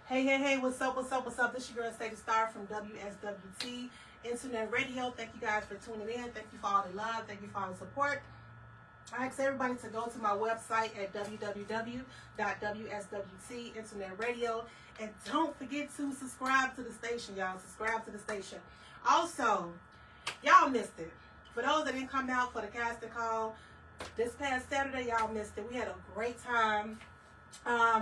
Hey, what's up? This your girl, Stay the Star from WSWT Internet Radio. Thank you guys for tuning in. Thank you for all the love. Thank you for all the support. I ask everybody to go to my website at www.WSWT Internet Radio. And don't forget to subscribe to the station, y'all. Subscribe to the station. Also, y'all missed it. For those that didn't come out for the casting call, this past Saturday, y'all missed it. We had a great time.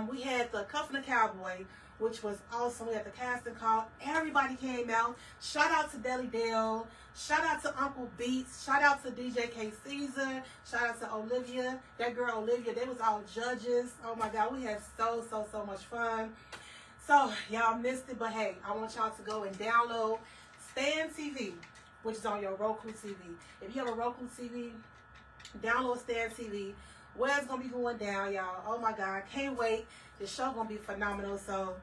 We had the Cuffin' the Cowboy, which was awesome. We had the casting call. Everybody came out. Shout out to Deli Dale. Shout out to Uncle Beats. Shout out to DJ K Caesar. Shout out to Olivia. That girl Olivia. They was all judges. Oh my God, we had so much fun. So y'all missed it, but hey, I want y'all to go and download Stan TV, which is on your Roku TV. If you have a Roku TV, download Stan TV. Where it's gonna be going down, y'all. Oh my God, can't wait. The show gonna be phenomenal. So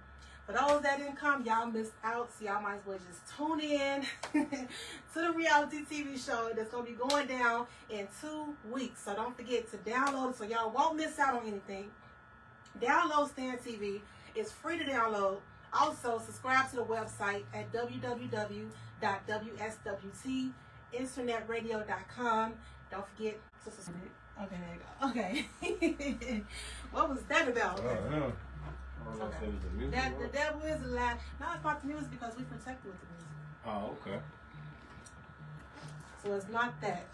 for those that didn't come, y'all missed out. So y'all might as well just tune in to the reality TV show that's gonna be going down in 2 weeks. So don't forget to download it so y'all won't miss out on anything. Download Stan TV. It's free to download. Also, subscribe to the website at www.wswtinternetradio.com. Don't forget to subscribe. Okay, there you go. Okay. What was that about? I don't know if it was the music. The devil is a lie. No, it's about the music because we protect with the music. Oh, okay. So it's not that.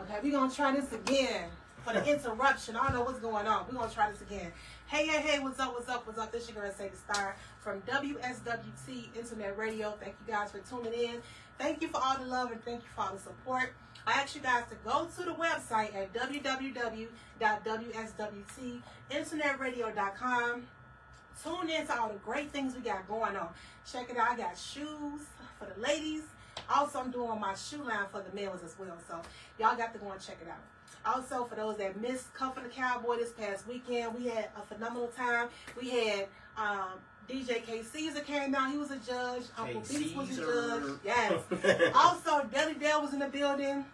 Okay, we're going to try this again for the interruption. I don't know what's going on. We're going to try this again. Hey, what's up? This your girl, Say the Star from WSWT Internet Radio. Thank you guys for tuning in. Thank you for all the love and thank you for all the support. I ask you guys to go to the website at www.wswtinternetradio.com. Tune in to all the great things we got going on. Check it out. I got shoes for the ladies. Also, I'm doing my shoe line for the males as well. So, y'all got to go and check it out. Also, for those that missed Cuffin' the Cowboy this past weekend, we had a phenomenal time. We had DJ K Caesar came out. He was a judge. Uncle Beats was a judge. Yes. Also, Deli Dale was in the building.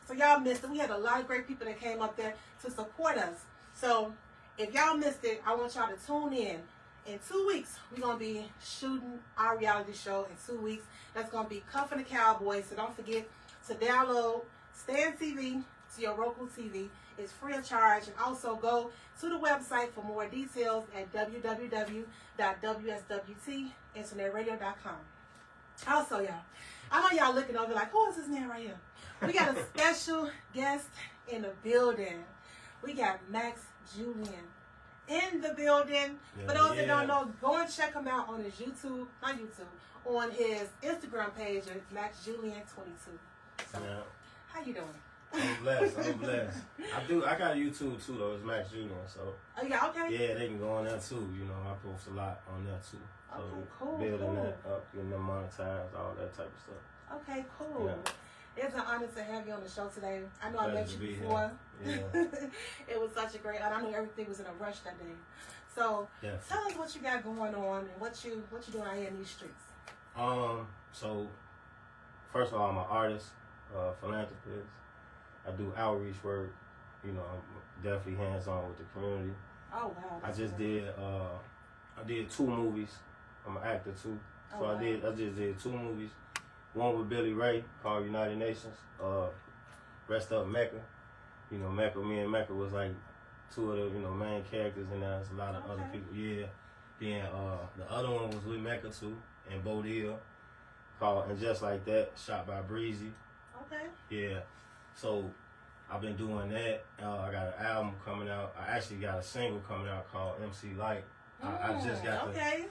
So y'all missed it. We had a lot of great people that came up there to support us. So if y'all missed it, I want y'all to tune in. In 2 weeks, we're going to be shooting our reality show in 2 weeks. That's going to be Cuffin' the Cowboy. So don't forget to download Stan TV to your Roku TV. It's free of charge. And also go to the website for more details at www.wswtinternetradio.com. Also, y'all, I know y'all looking over like, who is this man right here? We got a special guest in the building. We got Max Julien in the building. For those that don't know, go and check him out on his on his Instagram page at Max Julien 22. So, how you doing? I'm blessed. I got YouTube too though. It's Max Julien. So. Oh yeah, okay. Yeah, they can go on there too. You know, I post a lot on there too. So cool. Building that up, getting them monetized, all that type of stuff. Okay, cool. Yeah. It's an honor to have you on the show today. I know I met you before. Yeah. It was such a great honor. I knew everything was in a rush that day. So tell us what you got going on and what you doing out here in these streets. So first of all, I'm an artist, philanthropist. I do outreach work. You know, I'm definitely hands-on with the community. Oh wow! I just did 2 movies. I'm an actor too, so I just did 2 movies. One with Billy Ray called United Nations. Rest Up Mecca. You know, me and Mecca was like 2 of the main characters, and there's a lot of other people. Yeah. Then the other one was with Mecca too, in Bodille, called And Just Like That, shot by Breezy. Okay. Yeah. So I've been doing that. I got an album coming out. I actually got a single coming out called MC Light. I just got I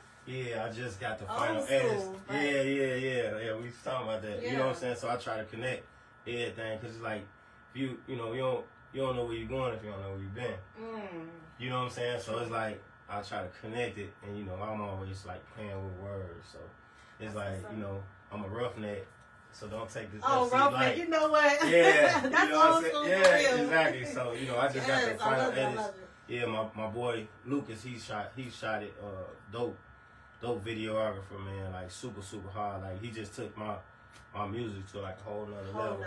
just got the final edits. Right. Yeah. We was talking about that. Yeah. You know what I'm saying? So I try to connect everything because it's like you don't know where you're going if you don't know where you've been. You know what I'm saying? So it's like I try to connect it, and I'm always like playing with words. So it's like I'm a roughneck. So don't take this. Oh, roughneck, you know what? Yeah, that's old school. Yeah, exactly. So I just got the final edits. Yeah, my boy Lucas, he shot it. Dope videographer, man. Like super hard. Like he just took my music to like a whole nother level.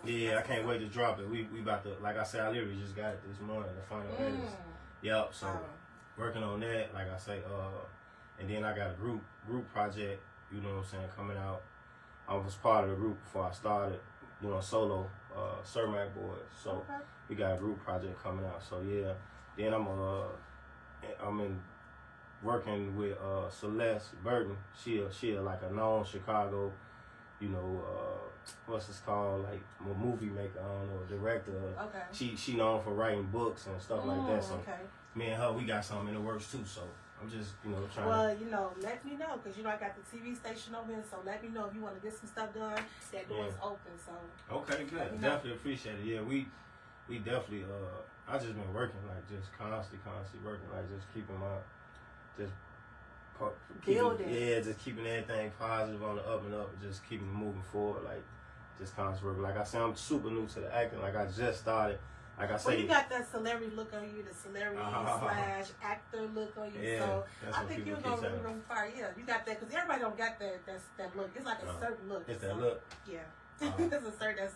Yeah, I can't wait to drop it. We about to, like I said, I literally just got it this morning. The final edits. Yep. So working on that, like I say, and then I got a group project. You know what I'm saying, coming out. I was part of the group before I started doing solo Cermac Boys. So we got a group project coming out. So yeah. Then I'm in working with Celeste Burton. She like a known Chicago, you know, what's this called, like a movie maker, I don't know, director. Okay. She known for writing books and stuff like that. So me and her, we got something in the works too. So I'm just, you know, trying. Well, you know, let me know, because you know I got the TV station over here. So let me know if you want to get some stuff done. That door is open. So okay, good. Definitely appreciate it. Yeah, we definitely. I just been working, like just constantly working, like just keeping my just keeping everything positive on the up and up, and just keeping moving forward, like just constantly working. Like I said, I'm super new to the acting. Like I just started. Like I said, well, you got that celebrity look on you, the celebrity / actor look on you. Yeah, so I think you're gonna really fire. Yeah, you got that, because everybody don't got that look. It's like a certain look. It's that look. Yeah. It's that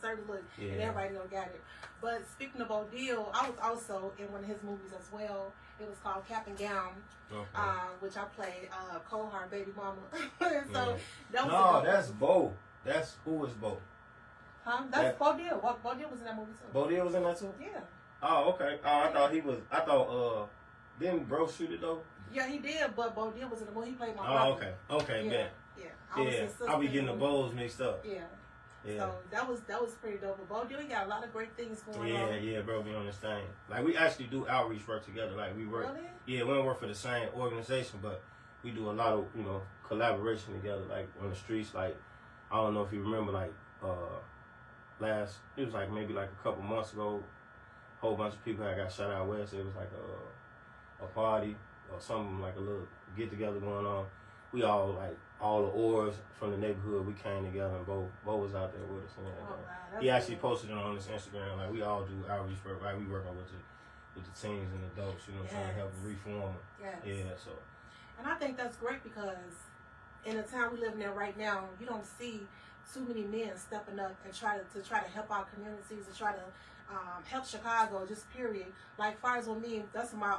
certain look, and everybody don't got it. But speaking of Odile, I was also in one of his movies as well. It was called Cap and Gown, which I played Cold-Heart Baby Mama. So that's Bo. That's who is Bo? Huh? That's Bodil. Bodil was in that movie too. Bodil was in that too? Yeah. Oh, okay. I thought he was. I thought didn't Bro shoot it though? Yeah, he did. But Bodil was in the movie. He played my brother. Okay, yeah. Yeah. I'll be getting the Bows mixed up. Yeah. So that was pretty dope. But Bodil, he got a lot of great things going on. Yeah, bro, we on this thing. Like we actually do outreach work together. Like we work. Really? Yeah, we don't work for the same organization, but we do a lot of collaboration together. Like on the streets. Like I don't know if you remember, like it was like maybe like a couple months ago, a whole bunch of people had got shot out west. It was like a party or something, like a little get together going on. We all the oars from the neighborhood, we came together, and Bo was out there with us. And wow, he actually posted it on his Instagram. Like we all do outreach work. Like we working with the teens and adults, trying to help them reform them. Yes. Yeah, so. And I think that's great, because in the time we live in right now, you don't see too many men stepping up and try to help our communities and try to help Chicago, just period. Like far as with me, that's my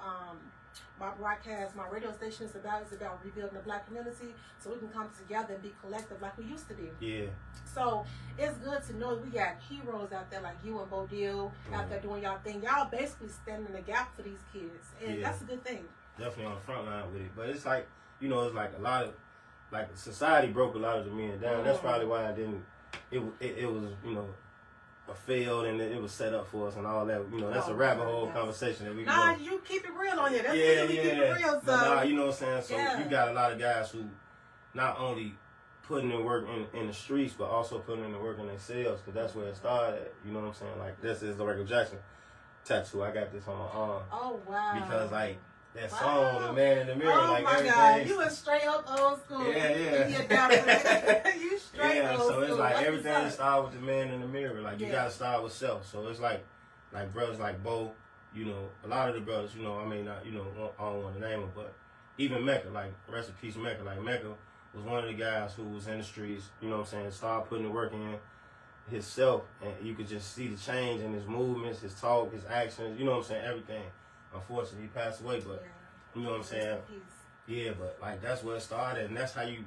broadcast, my radio station is about rebuilding the black community, so we can come together and be collective like we used to be. Yeah. So it's good to know we got heroes out there like you and Bodil out there doing y'all thing. Y'all basically standing in the gap for these kids, and that's a good thing. Definitely on the front line with it, but it's like it's like a lot of society broke a lot of the men down. That's probably why I didn't. It was a failed, and it was set up for us and all that. That's a rabbit hole conversation that we can go. You keep it real on here. That's we keep it real. So you know what I'm saying. So you got a lot of guys who not only putting in work in the streets, but also putting in the work in themselves, because that's where it started. You know what I'm saying. Like this is the Michael Jackson tattoo. I got this on my arm. Oh wow. Because that song, The Man in the Mirror, oh my God, you was straight up old school. Yeah. You straight old school. So it's like everything starts with the man in the mirror. Like you gotta start with self. So it's like brothers like Bo, a lot of the brothers, I may not, I don't want to name them, but even Mecca, like rest in peace Mecca. Like Mecca was one of the guys who was in the streets, started putting the work in himself, and you could just see the change in his movements, his talk, his actions, everything. Unfortunately, he passed away, but you know what I'm saying? Yeah, but that's where it started, and that's how you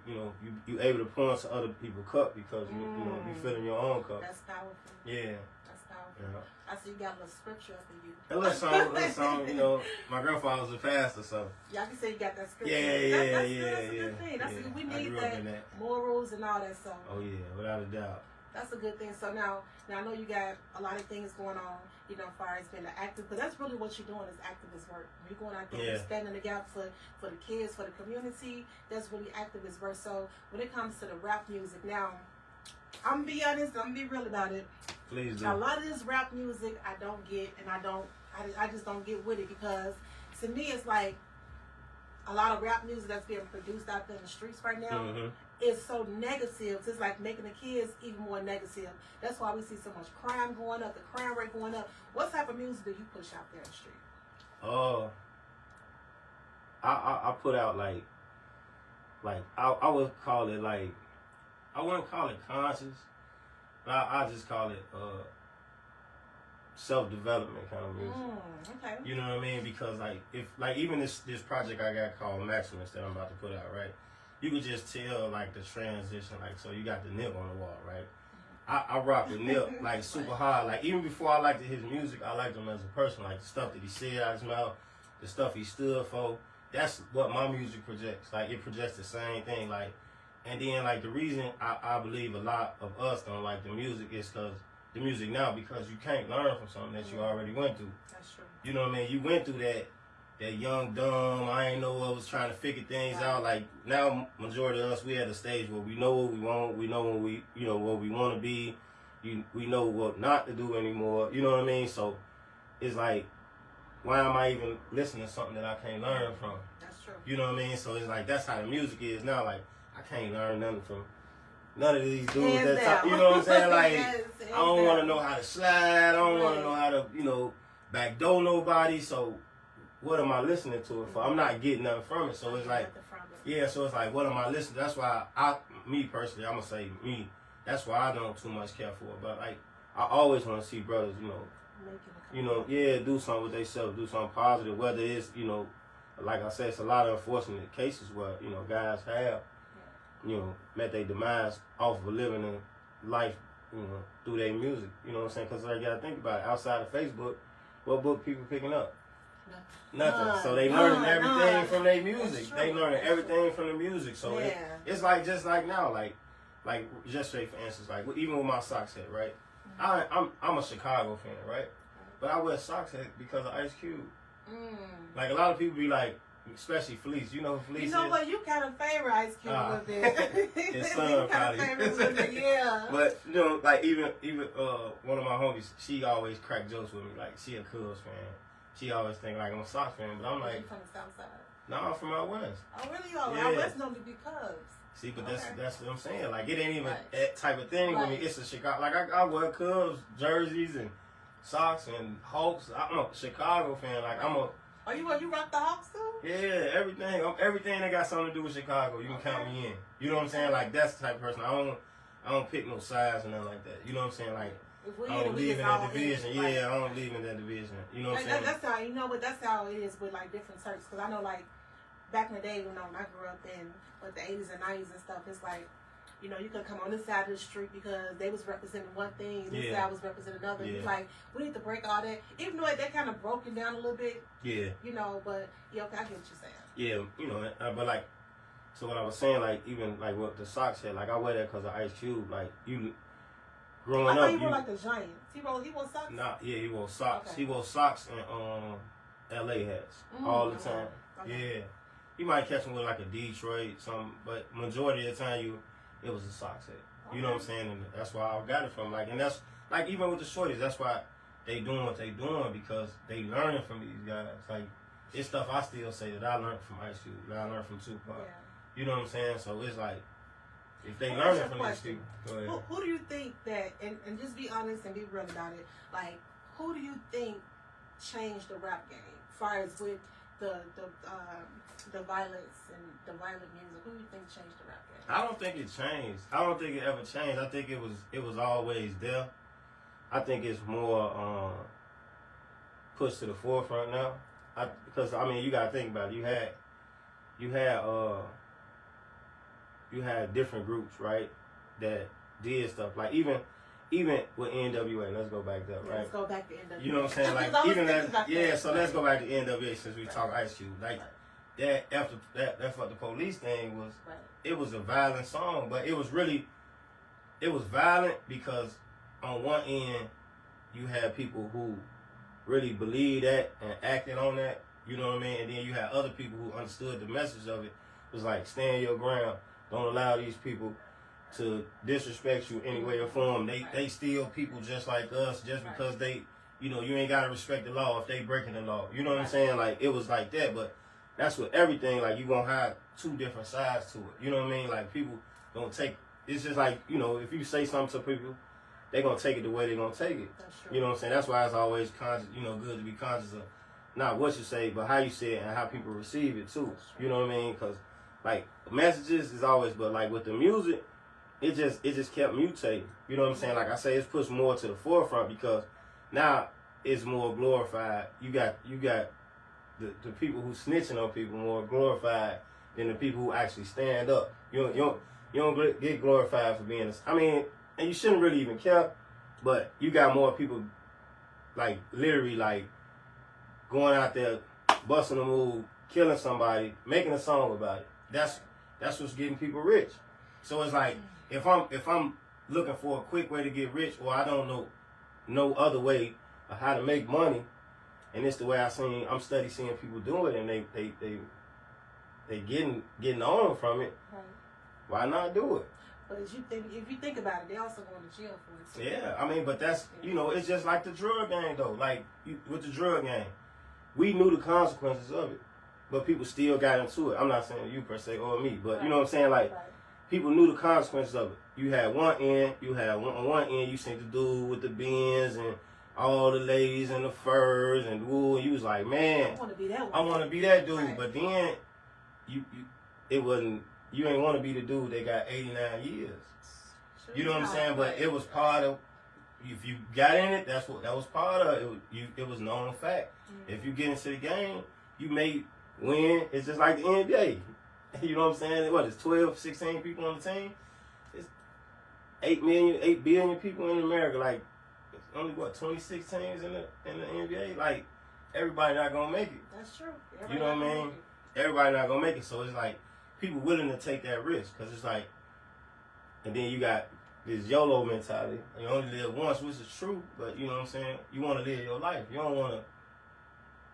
able to pour into other people's cup, because you filling your own cup. That's powerful. Yeah. That's powerful. Yeah. I see you got a little scripture up in you. A little song, my grandfather was a pastor, so. Yeah, I can say you got that scripture. Yeah. That's a good thing. We need that morals and all that stuff. Oh yeah, without a doubt. That's a good thing. So now I know you got a lot of things going on, as far as being an active, but that's really what you're doing is activist work. You're going out there, you're standing the gap for the kids, for the community. That's really activist work. So when it comes to the rap music, now, I'm going to be honest, I'm going to be real about it. Please do. A lot of this rap music I don't get, and I just don't get with it, because to me it's like a lot of rap music that's being produced out there in the streets right now. Is so negative. It's like making the kids even more negative. That's why we see so much crime going up, the crime rate going up. What type of music do you push out there in the street? I put out I would call it I wouldn't call it conscious, but I just call it self-development kind of music. Okay. You know what I mean? Because even this project I got called Maximus that I'm about to put out, right? You could just tell like the transition, like so you got the Nip on the wall, right? I rock with Nip like super hard. Like even before I liked his music, I liked him as a person. Like the stuff that he said out his mouth, the stuff he stood for. That's what my music projects. Like it projects the same thing. Like, and then like the reason I believe a lot of us don't like the music is because the music now, because you can't learn from something that you already went through. That's true. You know what I mean? You went through that young dumb. I ain't know what was trying to figure things out. Like now, majority of us, we at a stage where we know what we want. We know what what we want to be. We know what not to do anymore. You know what I mean? So it's like, why am I even listening to something that I can't learn from? That's true. You know what I mean? So it's like that's how the music is now. Like I can't learn nothing from none of these dudes. You know what I'm saying? Like yes, I don't want to know how to slide. I don't want to know how to backdoor nobody. So what am I listening to it for? I'm not getting nothing from it. So it's like, yeah, so it's like, what am I listening? That's why me personally, I'm going to say me, that's why I don't too much care for it. But like, I always want to see brothers, do something with themselves, do something positive, whether it's, like I said, it's a lot of unfortunate cases where, guys have, met their demise off of living a life, through their music. You know what I'm saying? Because I got to think about it. Outside of Facebook, what book people picking up? Nothing. So they learning everything from their music. They learning everything from the music. So it's like just like now, like just straight for instance, like even with my socks head, right? I'm a Chicago fan, right? But I wear socks head because of Ice Cube. Like a lot of people be like, especially Felice. You know who Felice is? You know what? You kind of favor Ice Cube a little bit. His son probably. Yeah. But like even one of my homies, she always crack jokes with me. Like she a Cubs fan. She always think like I'm a Sox fan, but I'm like, you from the South Side? No, I'm from out west. Oh really? Out west known to be Cubs. See, but that's what I'm saying. Like it ain't even that type of thing with me. It's a Chicago. Like I wear Cubs jerseys and socks and Hawks. I'm a Chicago fan. Like I'm a. Oh, you rock the Hawks too? Yeah, everything. Everything that got something to do with Chicago, you can count me in. You know what I'm saying? Like that's the type of person. I don't pick no sides or nothing like that. You know what I'm saying? Like. I don't believe in that division. I don't believe in that division. You know what I'm saying? That's how, that's how it is with like different circles. Because I know like back in the day when I grew up in the 80s and 90s and stuff, it's like, you could come on this side of the street because they was representing one thing, and this side was representing another. It's like, we need to break all that. Even though that kind of broken down a little bit. Yeah. But, okay, I get what you're saying. Yeah, but like, so what I was saying, like, even like what the socks had, like, I wear that because of Ice Cube. Like, growing up, he wore like the Giants. He wore socks? Nah, yeah, he wore socks. Okay. He wore socks and LA hats all the time. Okay. Yeah. You might catch him with like a Detroit, something, but majority of the time it was a socks hat. Okay. You know what I'm saying? And that's why I got it from. Like, and that's like even with the shorties, that's why they doing what they doing because they learning from these guys. Like it's stuff I still say that I learned from Ice Cube, that I learned from Tupac. Yeah. You know what I'm saying? So it's like if they learning from these people. Go ahead. Who do you think that, and just be honest and be real about it, like, who do you think changed the rap game as far as with the violence and the violent music? Who do you think changed the rap game? I don't think it changed. I don't think it ever changed. I think it was always there. I think it's more pushed to the forefront now. Because you gotta think about it. You had different groups, right, that did stuff. Like even with NWA, let's go back there, right? Let's go back to NWA. You know what I'm saying? Like even that, so let's go back to NWA since we talk Ice Cube. Like that after that for the police thing was it was a violent song, but it was violent because on one end you had people who really believed that and acted on that, you know what I mean? And then you had other people who understood the message of it. It was like stand your ground. Don't allow these people to disrespect you any way or form. They still people just like us just because they, you ain't got to respect the law if they breaking the law. You know what I'm saying? Like, it was like that, but that's with everything. Like, you going to have two different sides to it. You know what I mean? Like, people don't take, it's just like, if you say something to people, they going to take it the way they going to take it. You know what I'm saying? That's why it's always conscious, good to be conscious of not what you say, but how you say it and how people receive it too. You know what I mean? Because like messages is always, but like with the music, it just kept mutating. You know what I'm saying? Like I say, it's pushed more to the forefront because now is more glorified. You got the people who snitching on people more glorified than the people who actually stand up. You don't get glorified for being I mean, and you shouldn't really even care, but you got more people like literally like going out there busting a move, killing somebody, making a song about it. That's what's getting people rich. So it's like if I'm looking for a quick way to get rich, or I don't know no other way of how to make money, and it's the way I'm seeing people do it, and they getting on from it. Right. Why not do it? But if you think about it, they also going to jail for it. Yeah, I mean, but that's it's just like the drug game though. Like with the drug game, we knew the consequences of it, but people still got into it. I'm not saying you per se or me, but right. You know what I'm saying? Like people knew the consequences of it. You had one end, on one end you seen the dude with the Benz and all the ladies and the furs and wool, and you was like, man, I want to be that one. I want to be that dude. Right. But then you ain't want to be the dude that got 89 years. Sure, you know what I'm saying? But it was part of, if you got in it, that was part of it. It was known fact. Mm-hmm. If you get into the game, you may win. It's just like the NBA. You know what I'm saying? What, it's 12, 16 people on the team? It's 8 billion people in America. Like, it's only, 26 teams in the NBA? Like, everybody not going to make it. That's true. You know what I mean? Everybody not going to make it. So it's like, people willing to take that risk. Because it's like, and then you got this YOLO mentality. You only live once, which is true. But, you know what I'm saying? You want to live your life. You don't want to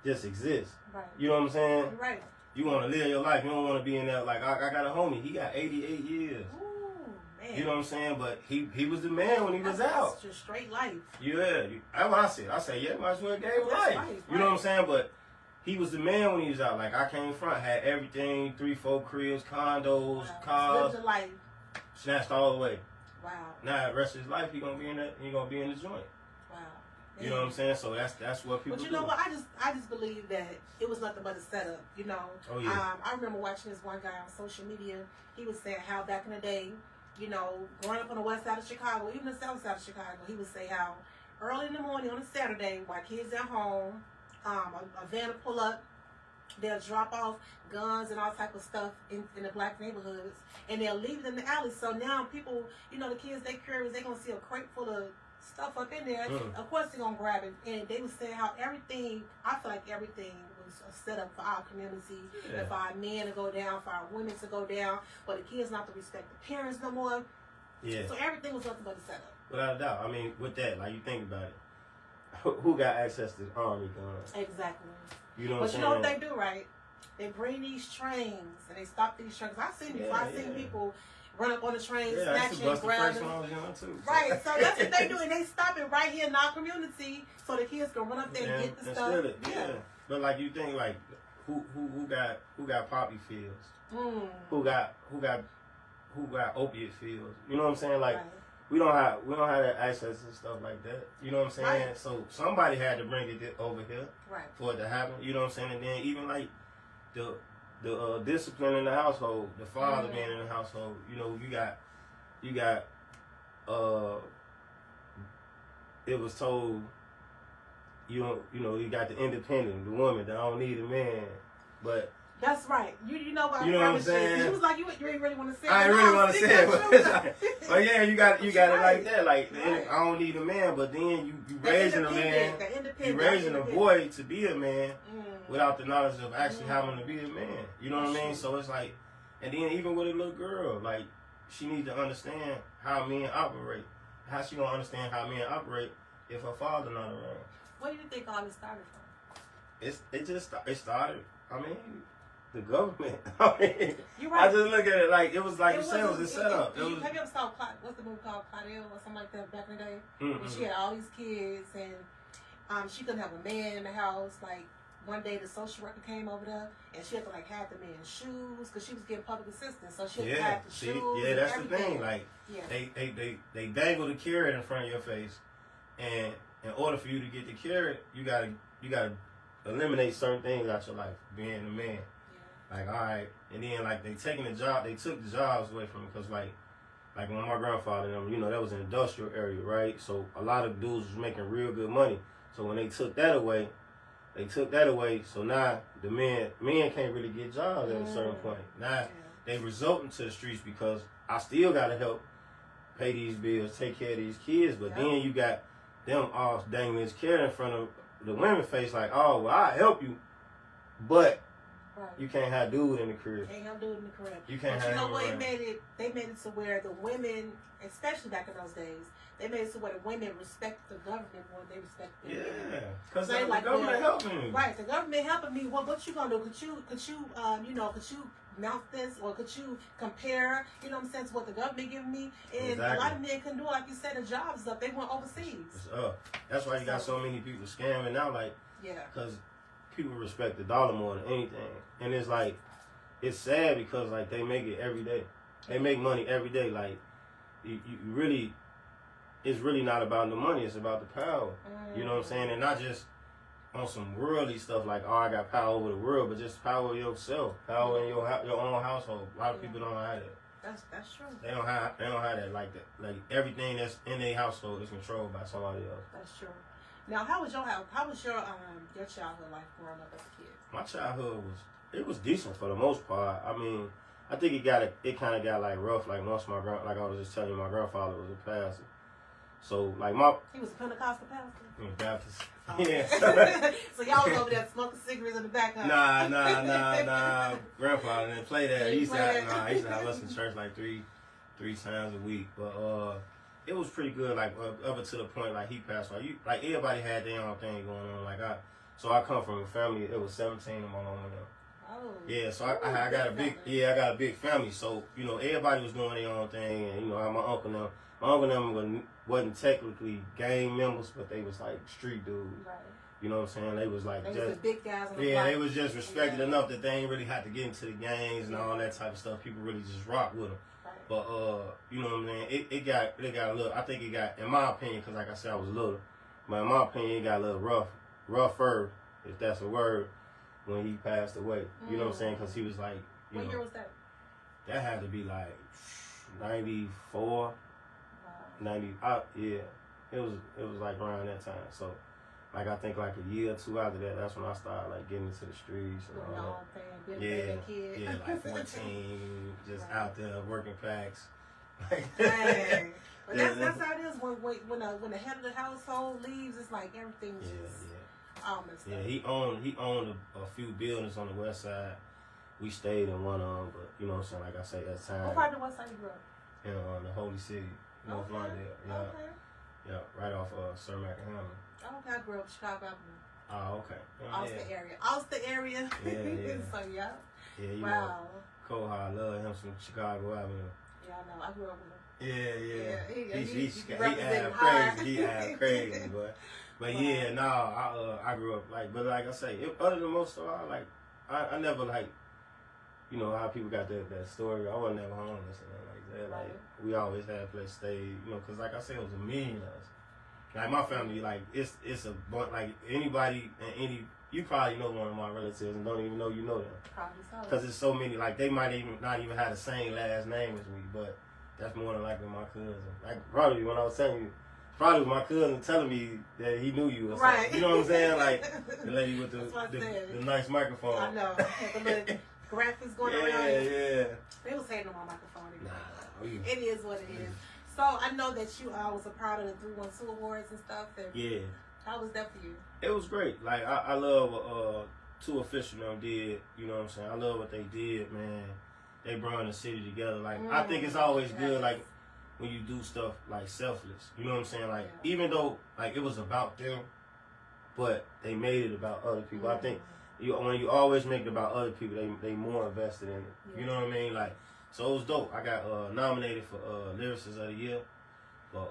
just exist. Right. You know what I'm saying? Right. You want to live your life. You don't want to be in there like, I got a homie. He got 88 years. Ooh, man. You know what I'm saying? But he was the man when he was out. That's just straight life. Yeah. That's what I said. I said, yeah, might as well gave life. Right. You know what I'm saying? But he was the man when he was out. Like, I came front, had everything, 3-4 cribs, condos, cars. Lived the life. Snatched all the way. Wow. Now, the rest of his life, he gonna be in the joint. Wow. You know what I'm saying? So that's what people do. But you know what? I just believe that it was nothing but a setup, you know. Oh, yeah. I remember watching this one guy on social media. He was saying how back in the day, you know, growing up on the west side of Chicago, even the south side of Chicago, he would say how early in the morning on a Saturday, while kids at home, a van will pull up, they'll drop off guns and all type of stuff in the black neighborhoods, and they'll leave it in the alley. So now people, you know, the kids, they curious, they gonna see a crate full of stuff up in there. Of course they're gonna grab it. And they would say how everything, I feel like everything was set up for our community, and for our men to go down, for our women to go down, for the kids not to respect the parents no more. Yeah. So everything was nothing but a setup. Without a doubt. I mean, with that, like, you think about it, who got access to the army guns? Exactly. You know what I'm saying? But you know what they do, right? They bring these trains and they stop these trains. I've seen people run up on the train, snatch and grab them. Right, so that's what they do, and they stop it right here in our community, so the kids can run up there and get the stuff. Steal it. Yeah. But like, you think like, who got poppy fields? Who got opiate fields? You know what I'm saying? Like, we don't have that access to stuff like that. You know what I'm saying? Right. So somebody had to bring it over here for it to happen. You know what I'm saying? And then even like the discipline in the household, the father being in the household. You know, you got it was told, you know, you got the independent, the woman that don't need a man, but. That's right. You know what I'm saying? She was like, you ain't really want to say it. I ain't really want to say it. But yeah, you got it like that. Like, I don't need a man, but then you raising a man. You raising a boy to be a man without the knowledge of actually having to be a man. You know what I mean? So it's like, and then even with a little girl, like, she needs to understand how men operate. How she gonna understand how men operate if her father not around? Where do you think all this started from? It started. I mean, the government. I mean, you're right. I just look at it like it was like you said, it was a setup. Have you ever saw what's the movie called Claudel or something like that back in the day? When she had all these kids and she couldn't have a man in the house. Like one day the social worker came over there and she had to like have the man's shoes because she was getting public assistance. So she had to have the shoes. Yeah, that's everything. The thing. Like they dangle the carrot in front of your face, and in order for you to get the carrot, you gotta eliminate certain things out your life. Being a man. Like, all right, and then like they took the jobs away from me because like when my grandfather and them, you know, that was an industrial area, right? So a lot of dudes was making real good money, So when they took that away, so now the men can't really get jobs at a certain point. Now they resort to the streets because I still gotta help pay these bills, take care of these kids, but then you got them all dangling his carrot in front of the women's face like, oh, well, I'll help you, but you can't have dude in the crib. Can't have dude in the crib. You can't but have you know what? around. They made it to where the women, especially back in those days, they made it to where the women respect the government more than they respect the men. Yeah, because so the government helping me. Right, the government helping me. Well, what you gonna do? Could you mount this, or could you compare? You know what I'm saying, to what the government giving me? And a lot of men couldn't do it. Like you said, the jobs up. They went overseas. It's up. That's why you got so many people scamming now. Like, because people respect the dollar more than anything, and it's like, it's sad because like they make it every day. They make money every day. Like, you really. It's really not about the money. It's about the power. You know what I'm saying? And not just on some worldly stuff like, oh, I got power over the world, but just power yourself, power in your own household. A lot of people don't have that. That's true. They don't have that like that. Like everything that's in their household is controlled by somebody else. That's true. Now, how was your childhood life growing up as a kid? My childhood was decent for the most part. I mean, I think it kind of got like rough. Like once like I was just telling you, my grandfather was a pastor. So, like he was a Pentecostal pastor? He was Baptist. Oh. Yeah. So y'all was over there smoking cigarettes in the back, huh? Nah. Grandfather didn't play that. He used to have us in church like three times a week. But it was pretty good. Like up until the point like he passed. Like everybody had their own thing going on. Like I come from a family. It was 17 of my mom and them. Oh. Yeah, so I got a big family. So everybody was doing their own thing, and my uncle them. My uncle them wasn't technically gang members, but they was like street dudes. Right. You know what I'm saying? They was like they was the big guys on the block. They was just respected enough that they ain't really had to get into the gangs and all that type of stuff. People really just rock with them. Right. But you know what I'm saying? It got a little. I think it got, in my opinion, because like I said, I was little. But in my opinion, it got a little rougher, if that's a word, when he passed away. You know what I'm saying? Because he was like, what year was that? That had to be like 94. 90, it was like around that time. So, like I think like a year or two after that, that's when I started like getting into the streets and all that. Yeah, like 14, just out there working packs. Dang. But that's how it is when the head of the household leaves. It's like everything's all messed up. Yeah, he owned a few buildings on the west side. We stayed in one of them, but you know what I'm saying. Like I say, at the time. What part of the west side you grew up? In the Holy City. North Lawndale, yeah, right off Sir McAhamlin. Oh, okay, I grew up in Chicago Avenue. Oh, okay. Austin area. Yeah. So yeah, you wow. know, Cole, I love him from Chicago Avenue. Yeah, I know. I grew up with him. Yeah. He crazy, boy. But wow. I grew up but like I say, other than most of all, like I never like, how people got that story. I wasn't never homeless and nothing like that. Like we always had a place to stay, because like I said, it was a million of us. Like my family, like it's a bunch. Like anybody and you probably know one of my relatives and don't even know you know them. Probably so. Because there's so many. Like they might even not even have the same last name as me, but that's more than likely my cousin. Like probably when I was telling you. Probably was my cousin telling me that he knew you or something. Right. You know what I'm saying? Like the lady with the nice microphone. I know. The little graphics going around. Yeah. They was saying on my microphone. Nah. It is what it is. So I know that you was a part of the 312 Awards and stuff. Yeah. How was that for you? It was great. Like I love what Two Official them did. You know what I'm saying? I love what they did, man. They brought the city together. Like I think it's always good. Like when you do stuff like selfless, you know what I'm saying? Like even though like it was about them, but they made it about other people. I think when you always make it about other people, they more invested in it. You know what I mean? Like so it was dope. I got nominated for Lyricist of the Year, but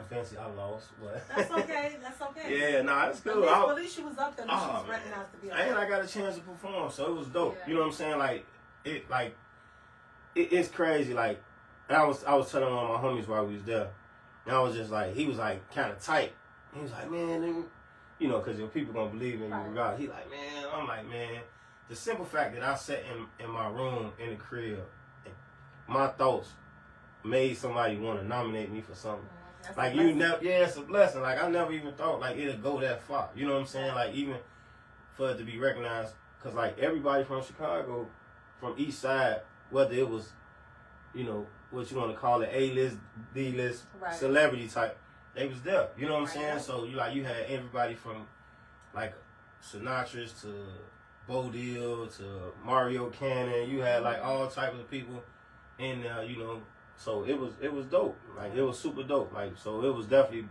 eventually I lost. But that's okay. That's okay. Yeah, that's cool. At least you was up there. At least you was recognized to be up there. And I got a chance to perform, so it was dope. You know what I'm saying? It's crazy. Like. And I was telling one of my homies while we was there, and I was just like, he was like kind of tight. He was like, man, because your people gonna believe in you regardless. He like, man, I'm like, man, the simple fact that I sat in my room in the crib, and my thoughts made somebody want to nominate me for something. That's like you never, yeah, it's a blessing. Like I never even thought like it'd go that far. You know what I'm saying? Like even for it to be recognized, cause like everybody from Chicago, from East Side, whether it was, you know, what you want to call it, A-list, D-list, celebrity type, they was there. You know what I'm saying? So you had everybody from like Sinatra's to Bo Dill to Mario Cannon. You had like all types of people in there, you know. So it was dope. Like it was super dope. Like so it was definitely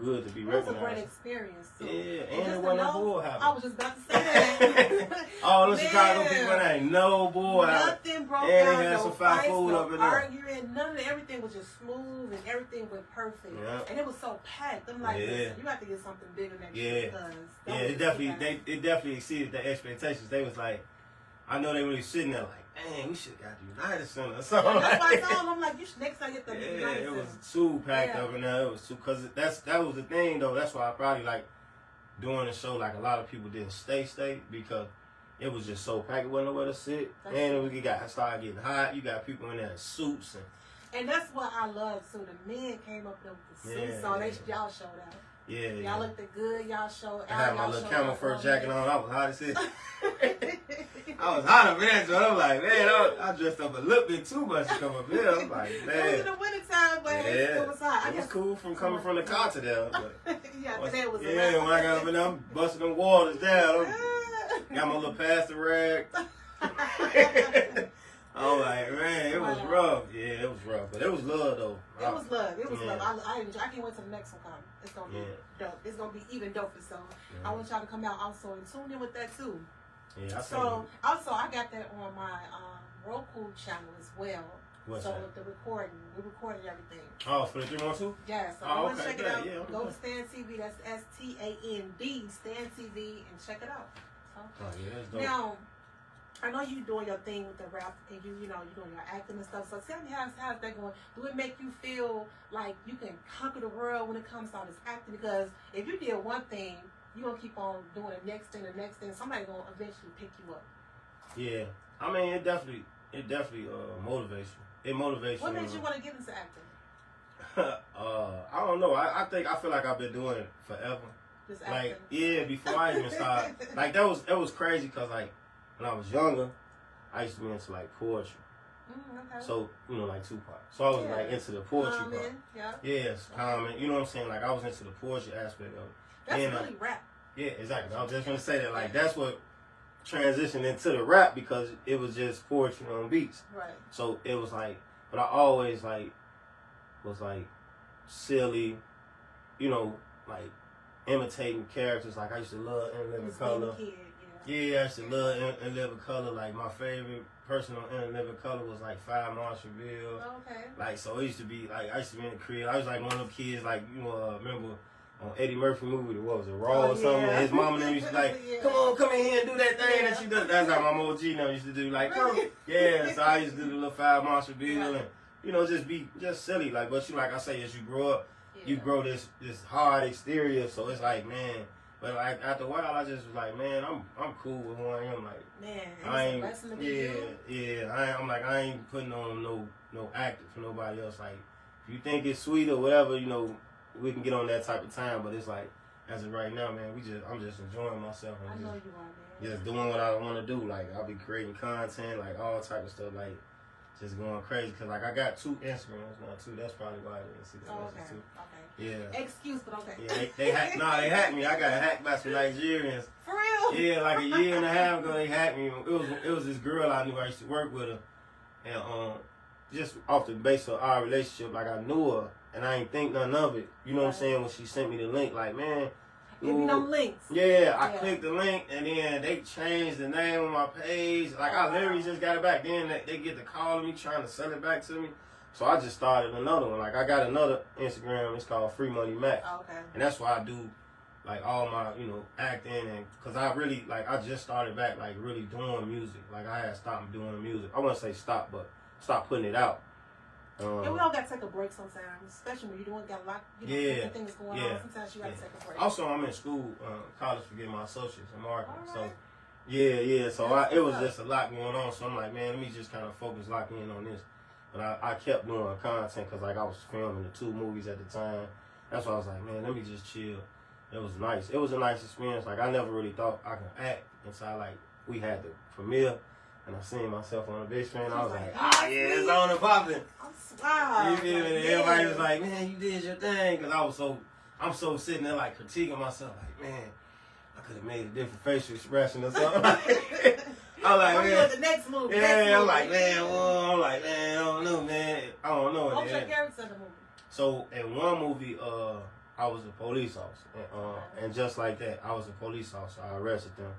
good to be recognized. It was a great experience. Too. Yeah, and it wasn't no bull happening. I was just about to say that. All the Chicago people ain't no bull happening. Nothing broke and down. They had no some fast food up in there. Arguing, none of it. Everything was just smooth and everything went perfect. Yep. And it was so packed. I'm like, listen, you have to get something bigger next year because it definitely exceeded their expectations. They was like, I know they were sitting there like, man, we should have got the United Center or something. That's why I told them, I'm like, you should next time get the United Center. It was too packed up in there. It was too, cause that was the thing though. That's why I probably like doing the show. Like a lot of people didn't stay because it was just so packed. It wasn't nowhere to sit. And we started getting hot. You got people in there in suits and that's what I love. So the men came up there with the suits, so y'all showed out. Yeah, y'all looked good. Y'all showed out. I had my little camel fur jacket on. I was hot as shit. I was hot up there, so I'm like, man, I dressed up a little bit too much to come up here. I'm like, man. It was in the wintertime, but it was hot. It was cool from coming from the car to there. But today was when I got up in there, I'm busting them waters down. Got my little pastor rag. I'm like, man, it was rough. Yeah, it was rough. But it was love, though. It was love. It was love. I can't wait till the next one comes. It's going to be dope. It's going to be even doper. So I want y'all to come out also and tune in with that, too. Yeah, also, I got that on my Roku channel as well. What's so that? with the recording, we recorded everything. Oh, for the 312? Yeah, so I want to check it out. Go to Stan TV. That's STAND, Stan TV, and check it out. So, that's dope. Now, I know you doing your thing with the rap, and you're doing your acting and stuff. So tell me how's that going? Do it make you feel like you can conquer the world when it comes to all this acting? Because if you did one thing, you're gonna keep on doing the next thing. Somebody's gonna eventually pick you up. Yeah, I mean it definitely motivates you. It motivates you. What made you want to get into acting? I don't know. I feel like I've been doing it forever. Just acting. Like before I even started. Like that was crazy because like when I was younger, I used to be into like poetry. Okay. So like Tupac. So I was like into the poetry part. Yes, common. You know what I'm saying? Like I was into the poetry aspect of it. That's really rap. Yeah, exactly. I was just gonna say that. Like that's what transitioned into the rap because it was just poetry on beats. Right. So it was like, but I always like was like silly, like imitating characters. Like I used to love In Living Color. Yeah, I used to love In Living Color. Like my favorite person on In Living Color was like Five Marshallville. Okay. Like so, it used to be like I used to be in the crib. I was like one of them kids like remember. On Eddie Murphy movie, what was it, Raw or something? And his mama and them used to like, come in here and do that thing that she does. That's how my mom G used to do. Like, come. Yeah, so I used to do the little Five Marshallville and just be silly. Like, but like I say, as you grow up, you grow this hard exterior. So it's like, man. But like after a while, I just was like, man, I'm cool with who I am. Like, man, I ain't. I'm like I ain't putting on no acting for nobody else. Like, if you think it's sweet or whatever, we can get on that type of time, but it's like, as of right now, man, I'm just enjoying myself. I know you are, man. Just doing what I want to do. Like, I'll be creating content, like, all type of stuff, like, just going crazy. Because, like, I got 2 Instagrams now, too. That's probably why I didn't see that message, too. Okay. Yeah. Excuse, but okay. Yeah, they hacked me. I got hacked by some Nigerians. For real? Yeah, like a year and a half ago, they hacked me. It was this girl I knew. I used to work with her. And, just off the base of our relationship, like, I knew her. And I ain't think none of it. You know what I'm saying? When she sent me the link, like, man. Give me them links. Yeah, I clicked the link, and then they changed the name on my page. Like, I literally just got it back. Then they get to calling me, trying to sell it back to me. So I just started another one. Like, I got another Instagram. It's called Free Money Max. Okay. And that's why I do, like, all my, acting. And because I really, like, I just started back, like, really doing music. Like, I had stopped doing music. I wouldn't say stop, but stop putting it out. And we all got to take a break sometimes, especially when you're got a lot, different things going on. Sometimes you got to take a break. Also, I'm in school, college to get my associates in marketing. Right. So, So it was just a lot going on. So I'm like, man, let me just kind of focus, lock in on this. But I kept doing content because, like, I was filming the 2 movies at the time. That's why I was like, man, let me just chill. It was nice. It was a nice experience. Like, I never really thought I could act until we had the premiere. And I seen myself on the big screen. I was like, yeah, it's on and popping. Wow. You feel me? And everybody was like, man, you did your thing. Because I'm so sitting there like critiquing myself. Like, man, I could have made a different facial expression or something. I'm like, man. The next movie. Yeah, I'm like, man, I don't know, man. I don't know. What was your character in the movie? So, in one movie, I was a police officer. And just like that, I was a police officer. I arrested them.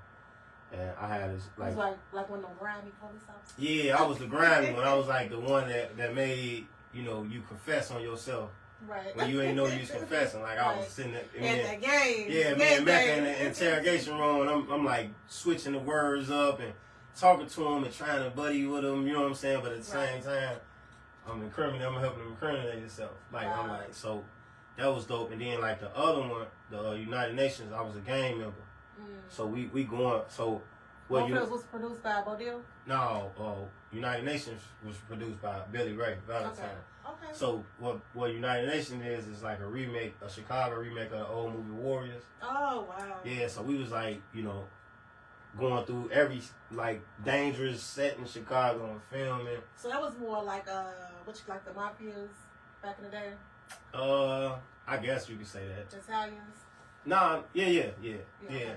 And I had this, like... It was like one of the grimy police officers? Yeah, I was the grimy one. I was like the one that made, you confess on yourself. Right. When you ain't know you was confessing. Like, I was sitting there... In the game. Yeah, me and Mecca in the interrogation room, and I'm like switching the words up and talking to him and trying to buddy with him, you know what I'm saying? But at the same time, I'm helping them incriminate yourself. Like, I'm like, so that was dope. And then, like, the other one, the United Nations, I was a gang member. So we going. So what was produced by Bodil? No, United Nations was produced by Billy Ray Valentine. Okay. So what United Nations is like a remake, a Chicago remake of the old movie Warriors. Oh wow. Yeah, so we was like, going through every like dangerous set in Chicago and filming. So that was more like the mafias back in the day. I guess you could say that. Italians. Nah, yeah. Okay.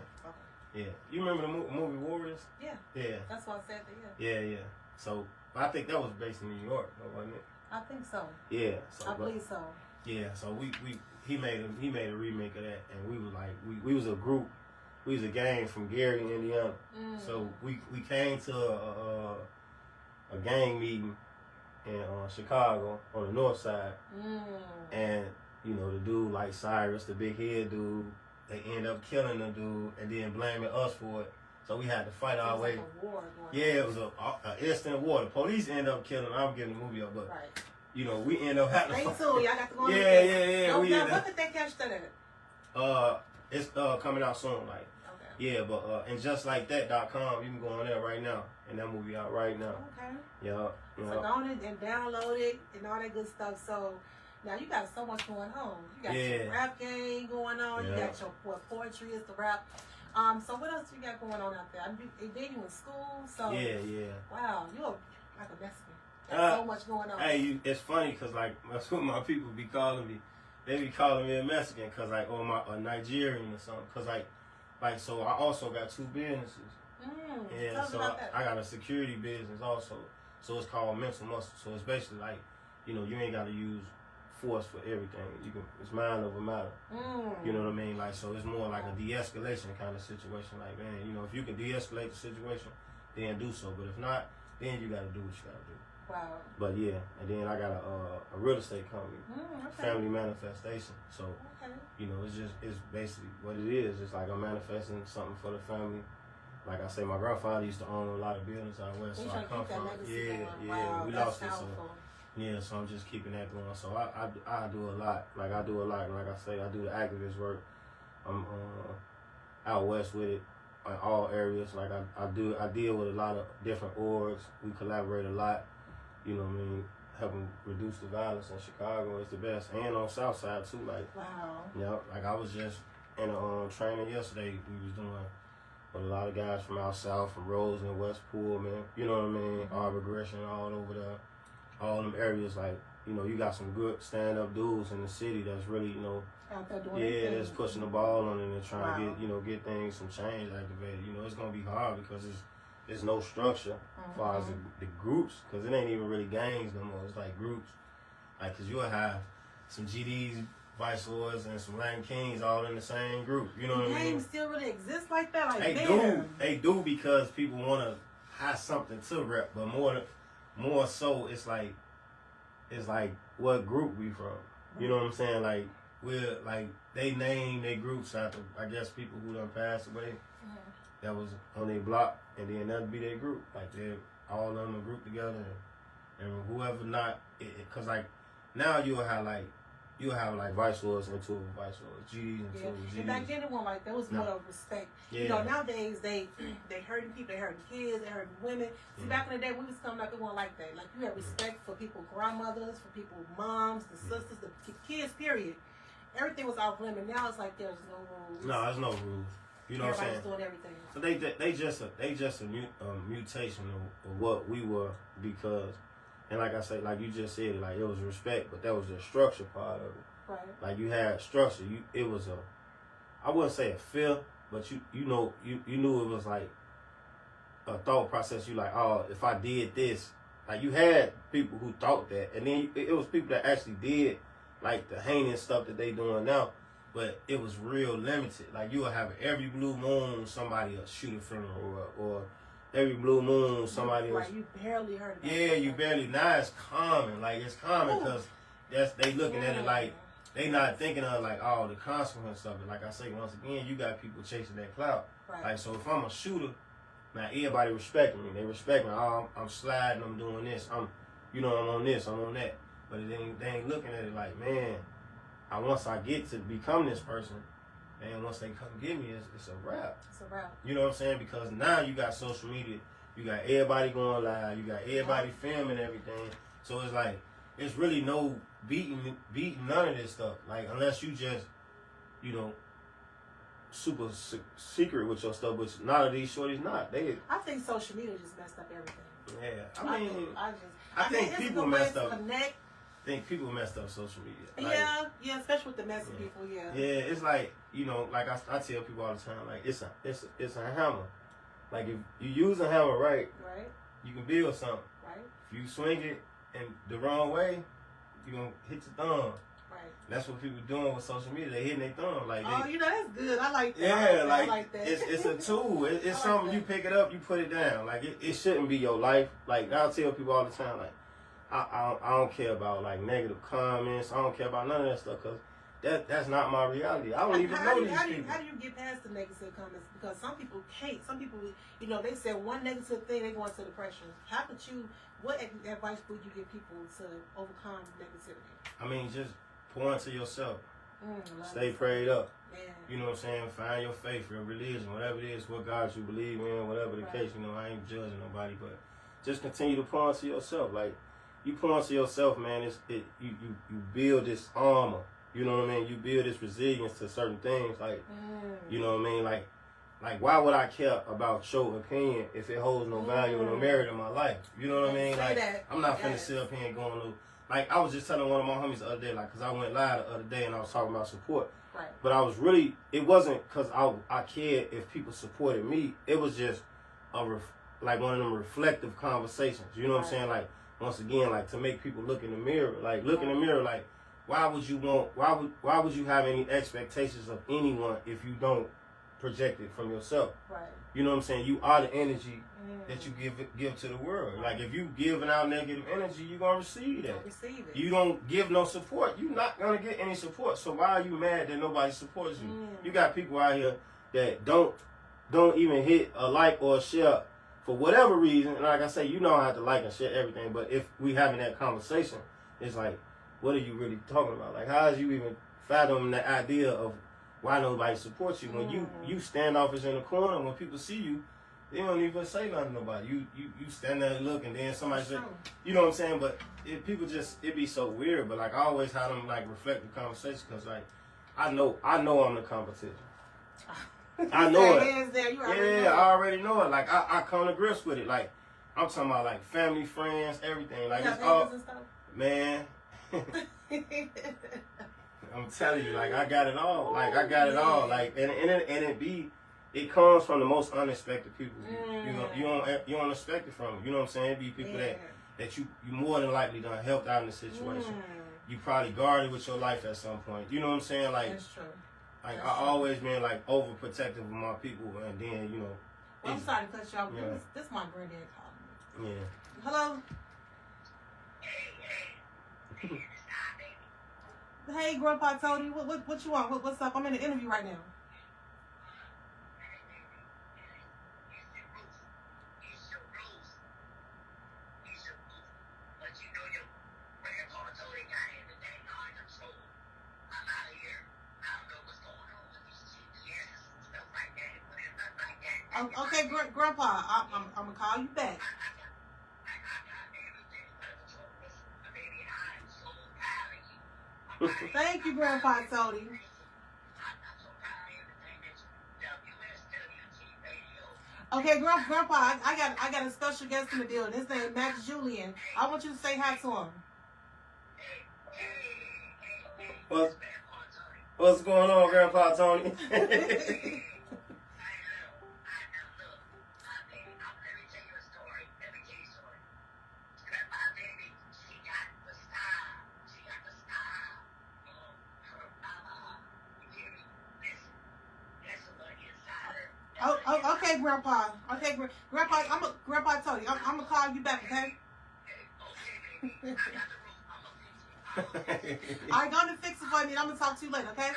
Yeah, you remember the movie Warriors? Yeah. Yeah. That's why I said that. Yeah. Yeah. So I think that was based in New York, wasn't it? I think so. Yeah. So I believe so. Yeah. So he made a remake of that, and we was like we was a group, we was a gang from Gary, Indiana. So we came to a gang meeting in Chicago on the north side, and the dude like Cyrus, the big head dude. They end up killing the dude and then blaming us for it. So we had to fight our way. Like a war going on. It was an instant war. The police end up killing. I'm giving the movie up, but we end up having to fight. Y'all got to go. Yeah. What did they catch that at? It's coming out soon. Like, yeah, but and just like that.com, you can go on there right now, and that movie out right now. Okay. Yeah. So go on it and download it and all that good stuff. So. Now you got so much going on. You got your rap game going on. You got your poetry is the rap. So what else you got going on out there? Then you in school. So yeah. Wow, you're like a Mexican. There's so much going on. Hey, it's funny because like that's what my people be calling me. They be calling me a Mexican because like a Nigerian or something. Because like so I also got two businesses. Yeah, so I got a security business also. So it's called Mental Muscle. So it's basically like you ain't got to use force for everything. It's mind over matter. You know what I mean? Like, so it's more like a de-escalation kind of situation. Like, man, if you can de-escalate the situation, then do so. But if not, then you got to do what you got to do. Wow. But yeah, and then I got a real estate company, Family Manifestation. So, it's basically what it is. It's like I'm manifesting something for the family. Like I say, my grandfather used to own a lot of buildings out west, so I come from. We lost it. So. Yeah, so I'm just keeping that going. So I do a lot. Like I do a lot. Like I say, I do the activist work. I'm out west with it in all areas. Like I deal with a lot of different orgs. We collaborate a lot. You know what I mean? Helping reduce the violence in Chicago is the best. And on South Side too. Like like I was just in a training yesterday. We was doing with a lot of guys from out south, from Rose and West Pullman. You know what I mean? Arbor Gresham, all over there. All them areas, like, you got some good stand-up dudes in the city that's really, out there doing that's pushing the ball on it and trying to get things, some change activated. It's going to be hard because there's no structure as far as the groups, because it ain't even really gangs no more. It's like groups. Like, because you'll have some GDs, Vice Lords, and some Latin Kings all in the same group. You know what I mean? Gangs still really exist like that? Like, They do because people want to have something to rep, but more so, it's like what group we from. You know what I'm saying? Like we're like they name their groups after I guess people who done passed away. That was on their block, and then that'd be their group. Like they're all on the group together, and whoever not, because like now you'll have Vice Lords and two of Vice Lords, GDs and two of GDs. And back then it wasn't like there was more respect. Yeah. Nowadays they hurting people, they hurting kids, they hurting women. See, back in the day we was coming up, it wasn't like that. Like you had respect for people's grandmothers, for people's moms, the sisters, the kids, period. everything was off limit. Now it's like there's no rules. No, there's no rules. You know Everybody's what I'm saying? doing everything. So they just a mutation of what we were, because, and like I say, like you just said, like it was respect, but that was the structure part of it. Right. Like you had structure. It was I wouldn't say a fear, but you knew it was like a thought process. You like, oh, if I did this, like you had people who thought that, and then it was people that actually did like the heinous stuff that they doing now. But it was real limited. Like you would have every blue moon somebody will shoot a funeral, or every blue moon somebody else. Right, you barely heard about Yeah, you barely. Now it's common. Like it's common because they looking at it like they not thinking of like the consequence of it. Like I say, once again, you got people chasing that clout. Right. Like so, if I'm a shooter, now everybody respecting me. They respect me. Oh, I'm sliding. I'm doing this. I'm on this. I'm on that. But they ain't looking at it like, man. Once I get to become this person, and once they come get me, it's a wrap. It's a wrap. You know what I'm saying? Because now you got social media, you got everybody going live, you got everybody filming everything. So it's like it's really no beating none of this stuff. Like unless you just, super secret with your stuff, which none of these shorties not. I think social media just messed up everything. Yeah, I think people messed up. Connect. I think people messed up social media. Like, yeah, especially with the messy people. Yeah. Yeah, it's like like I tell people all the time, like it's a hammer. Like if you use a hammer right, you can build something. Right. If you swing it in the wrong way, you gonna hit your thumb. Right. That's what people doing with social media. They hitting their thumb. Like that's good. I like that. Yeah, I like that. It's a tool. It's something you pick it up, you put it down. Like it shouldn't be your life. Like I'll tell people all the time, like. I don't care about like negative comments. I don't care about none of that stuff because that's not my reality. I don't even know these people. How do you get past the negative comments? Because some people hate. Some people, they say one negative thing, they go into depression. What advice would you give people to overcome negativity? I mean, just pour into yourself. Stay prayed up. Man. You know what I'm saying? Find your faith, your religion, whatever it is, what God you believe in, whatever the case. I ain't judging nobody, but just continue to pour into yourself. Like, you pour into yourself, man. You build this armor. You know what I mean? You build this resilience to certain things. Like, you know what I mean? Like why would I care about your opinion if it holds no value or no merit in my life? You know what I mean? Like, I'm not finna sit up here and going to. Like, I was just telling one of my homies the other day, like, cause I went live the other day and I was talking about support. Right. But I was really, it wasn't cause I cared if people supported me. It was just like one of them reflective conversations. You know what I'm saying? Like. Once again, like to make people look in the mirror, like look in the mirror, like why would you have any expectations of anyone if you don't project it from yourself? Right. You know what I'm saying? You are the energy that you give to the world. Like if you giving out negative energy, you're gonna receive that. You don't give no support, you're not gonna get any support. So why are you mad that nobody supports you? You got people out here that don't even hit a like or a share. For whatever reason, and like I say, I have to like and share everything, but if we having that conversation, it's like, what are you really talking about? Like, how is you even fathoming the idea of why nobody supports you? When you standoffish in the corner, when people see you, they don't even say nothing to nobody. You stand there and look, and then somebody say, you know what I'm saying? But it be so weird, but like, I always have them like reflective conversations, because like, I know I'm the competition. I know it. I already know it. Like I come to grips with it. Like I'm talking about like family, friends, everything. Like it's all, man. I'm telling you, like I got it all. Like I got it all. Like and it comes from the most unexpected people. You don't expect it from them. You know what I'm saying? It be people that you more than likely done helped out in the situation. You probably guarded with your life at some point. You know what I'm saying? Like that's true. Like I always been like overprotective of my people, and then Well, I'm sorry to cut you off. Yeah. This my granddad calling me. Yeah. Hello. Hey, Grandpa Tony, what you want? What's up? I'm in an interview right now. Okay, Grandpa, I'm gonna call you back. Thank you, Grandpa Tony. Okay, Grandpa, I got a special guest in the building. His name is Max Julien. I want you to say hi to him. What's going on, Grandpa Tony? Oh, okay, Grandpa. Okay, Grandpa. Grandpa Tony. I'm gonna call you back, okay? All right, go to fix it for me. I'm gonna talk to you later, okay?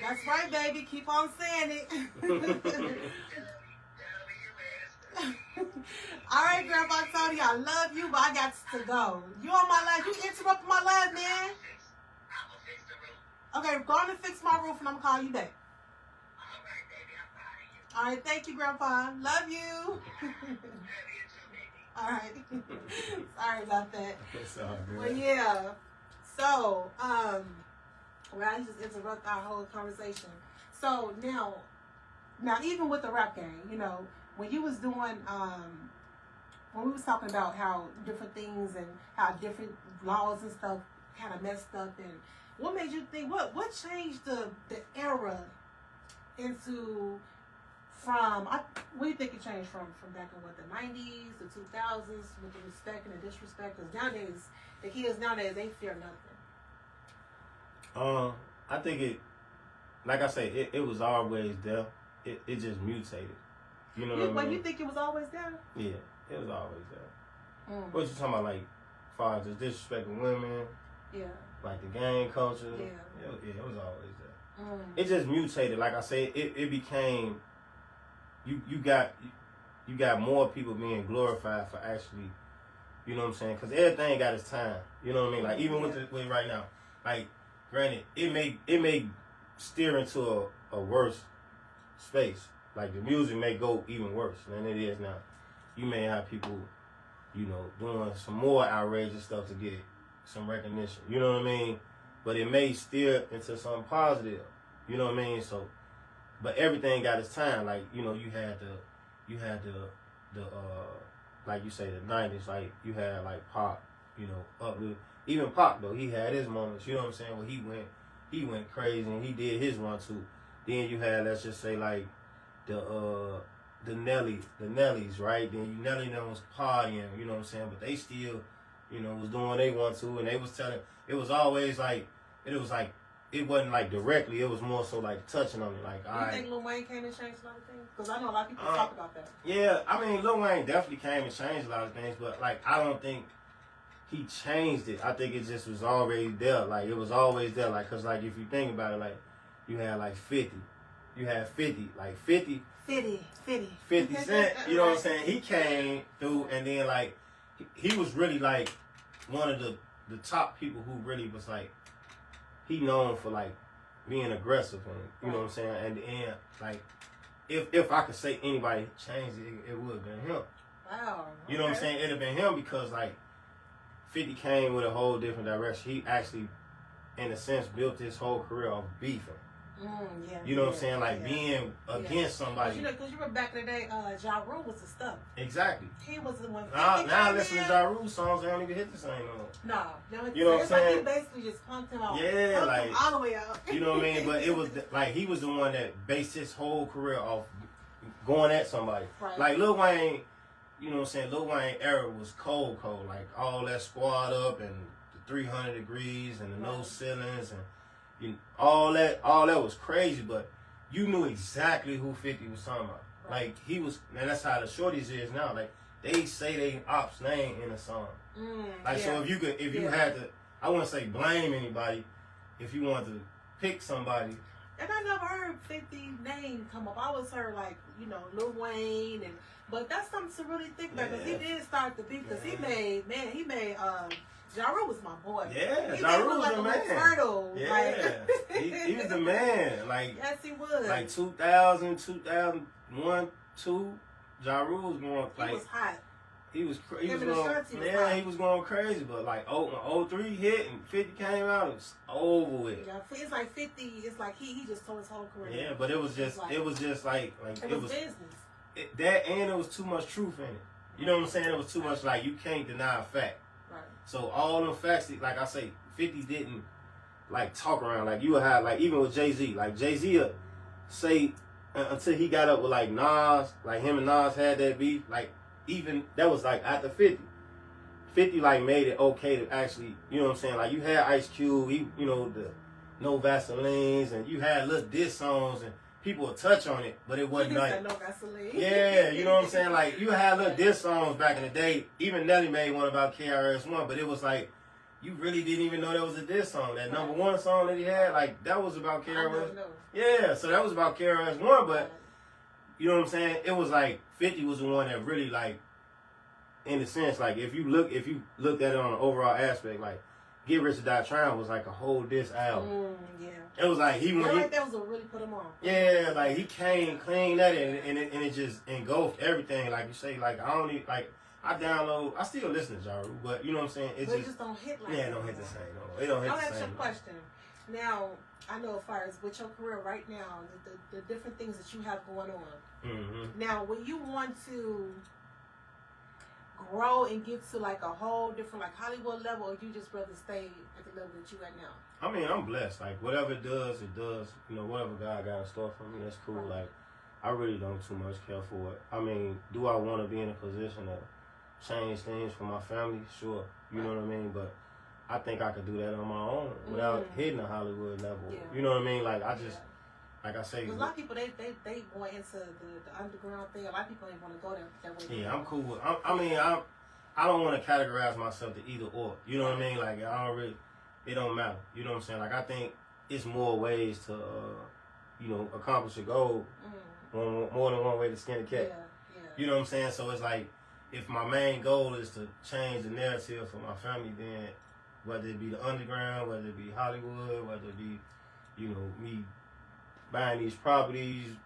That's right, baby. Keep on saying it. All right, Grandpa Tony. I love you, but I got to go. You on my live? You interrupting my live, man? Okay, go on and fix my roof, and I'm gonna call you back. All right, thank you, Grandpa. Love you. All right. Sorry about that. It's all good. Well, yeah. So, well, I just interrupt our whole conversation. So now even with the rap game, you know, when you was doing, when we was talking about how different things and how different laws and stuff kind of messed up, and what made you think, what changed the era into from, what do you think it changed from back in, what, the 90s, the 2000s, with the respect and the disrespect? Because nowadays, the kids nowadays, they fear nothing. I think it, like I say, it was always there. It just mutated. You know what I mean? You think it was always there? Yeah, it was always there. What you talking about, like, as far as just disrespecting women? Yeah. Like the gang culture? Yeah. It was always there. It just mutated. Like I said, it became, you got more people being glorified for actually, you know what I'm saying? Because everything got its time. You know what I mean? Like, even with right now, like, granted, it may steer into a worse space. Like, the music may go even worse than it is now. You may have people, you know, doing some more outrageous stuff to get some recognition. You know what I mean? But it may steer into something positive. You know what I mean? So, but everything got its time. Like, you know, you had the like you say, the 90s. Like, you had like Pop, you know, even Pop though, he had his moments. You know what I'm saying? Where he went crazy and he did his one too. Then you had, let's just say, like the Nellies, right? Then Nelly was partying, you know what I'm saying? But they still, you know, was doing what they want to, and they was telling, it was always like, it wasn't like directly, it was more so like touching on it, like, all right. You think Lil Wayne came and changed a lot of things? Because I know a lot of people talk about that. Yeah, I mean, Lil Wayne definitely came and changed a lot of things, but like, I don't think he changed it. I think it just was already there. Like, it was always there. Like, cause like, if you think about it, like, you had like 50. You had 50. Like 50 Cent, you know what I'm saying? He came through, and then like, he was really like one of the top people who really was like, he known for like being aggressive, and you know what I'm saying? And like, if I could say anybody changed it, it would have been him. Wow. You know what I'm saying? It'd have been him, because like 50 came with a whole different direction. He actually, in a sense, built his whole career off beefing. Yeah, you know what I'm saying? Like being against somebody. Because you remember back in the day, Ja Rule was the stuff. Exactly. He was the one. Now I listen to Ja Rule songs, they don't even hit the same no more. No. You know what I'm saying? Like he basically just punked him out. Yeah, like all the way out. You know what I mean? But it was like, he was the one that based his whole career off going at somebody. Right. Like Lil Wayne, you know what I'm saying? Lil Wayne era was cold. Like all that squad up and the 300 degrees and the no ceilings and all that was crazy, but you knew exactly who 50 was talking about. Right. Like, he was, and that's how the shorties is now. Like, they say they ops name in a song. So if you had to, I wouldn't say blame anybody, if you wanted to pick somebody. And I never heard 50 name come up. I always heard like, you know, Lil Wayne, but that's something to really think about, because he did start the beat, because he made Ja Rule was my boy. Yeah, Ja Rule was the man. Turtle. Yeah, he was the man. Like, yes, he was. Like 2000, 2001, 2, Ja Rule was going, like, he was hot. he was going crazy. But like when 03 hit and 50 came out, it was over with. Yeah, it's like 50. It's like he just told his whole career. Yeah, but it was just like it was business. That and there was too much truth in it. You know what I'm saying? It was too much like you can't deny a fact. Right. So all them facts, like I say, 50 didn't like talk around. Like you would have like even with Jay-Z, like Jay-Z say until he got up with like Nas, like him and Nas had that beef, like even that was like after 50. 50 like made it okay to actually, you know what I'm saying? Like you had Ice Cube, you know, the No Vaselines, and you had little diss songs and people would touch on it, but it wasn't like No Vaseline. Yeah, you know what I'm saying? Like you had little diss songs back in the day. Even Nelly made one about KRS-One, but it was like you really didn't even know that was a diss song. That number one song that he had, like that was about KRS-One. Yeah, so that was about KRS-One, but you know what I'm saying? It was like 50 was the one that really like, in a sense, like if you looked at it on an overall aspect, like Get Rich or Die Trying was like a whole diss album. Yeah. It was like that was what really put him on. Yeah, like he came clean at it and it just engulfed everything. Like you say, like I don't need like I still listen to Ja Rule, but you know what I'm saying? It just don't hit like it don't hit the same. No, it don't hit the same. I'll ask you a question. Now, I know as far as with your career right now, the different things that you have going on. Mm-hmm. Now, when you want to grow and get to like a whole different like Hollywood level, or you just rather stay at the level that you at now? I mean, I'm blessed. Like whatever it does. You know, whatever God got in store for me, that's cool. Right. Like I really don't too much care for it. I mean, do I want to be in a position to change things for my family? Sure. You know what I mean? But I think I could do that on my own without hitting a Hollywood level. Yeah. You know what I mean? Like I just, like I say, a lot of people they going into the underground thing. A lot of people ain't want to go that way. Yeah, I'm cool with. I don't want to categorize myself to either or. You know what I mean? Like it don't matter. You know what I'm saying? Like I think it's more ways to, you know, accomplish a goal. More than one way to skin a cat. Yeah. You know what I'm saying? So it's like if my main goal is to change the narrative for my family, then whether it be the underground, whether it be Hollywood, whether it be, you know, me buying these properties,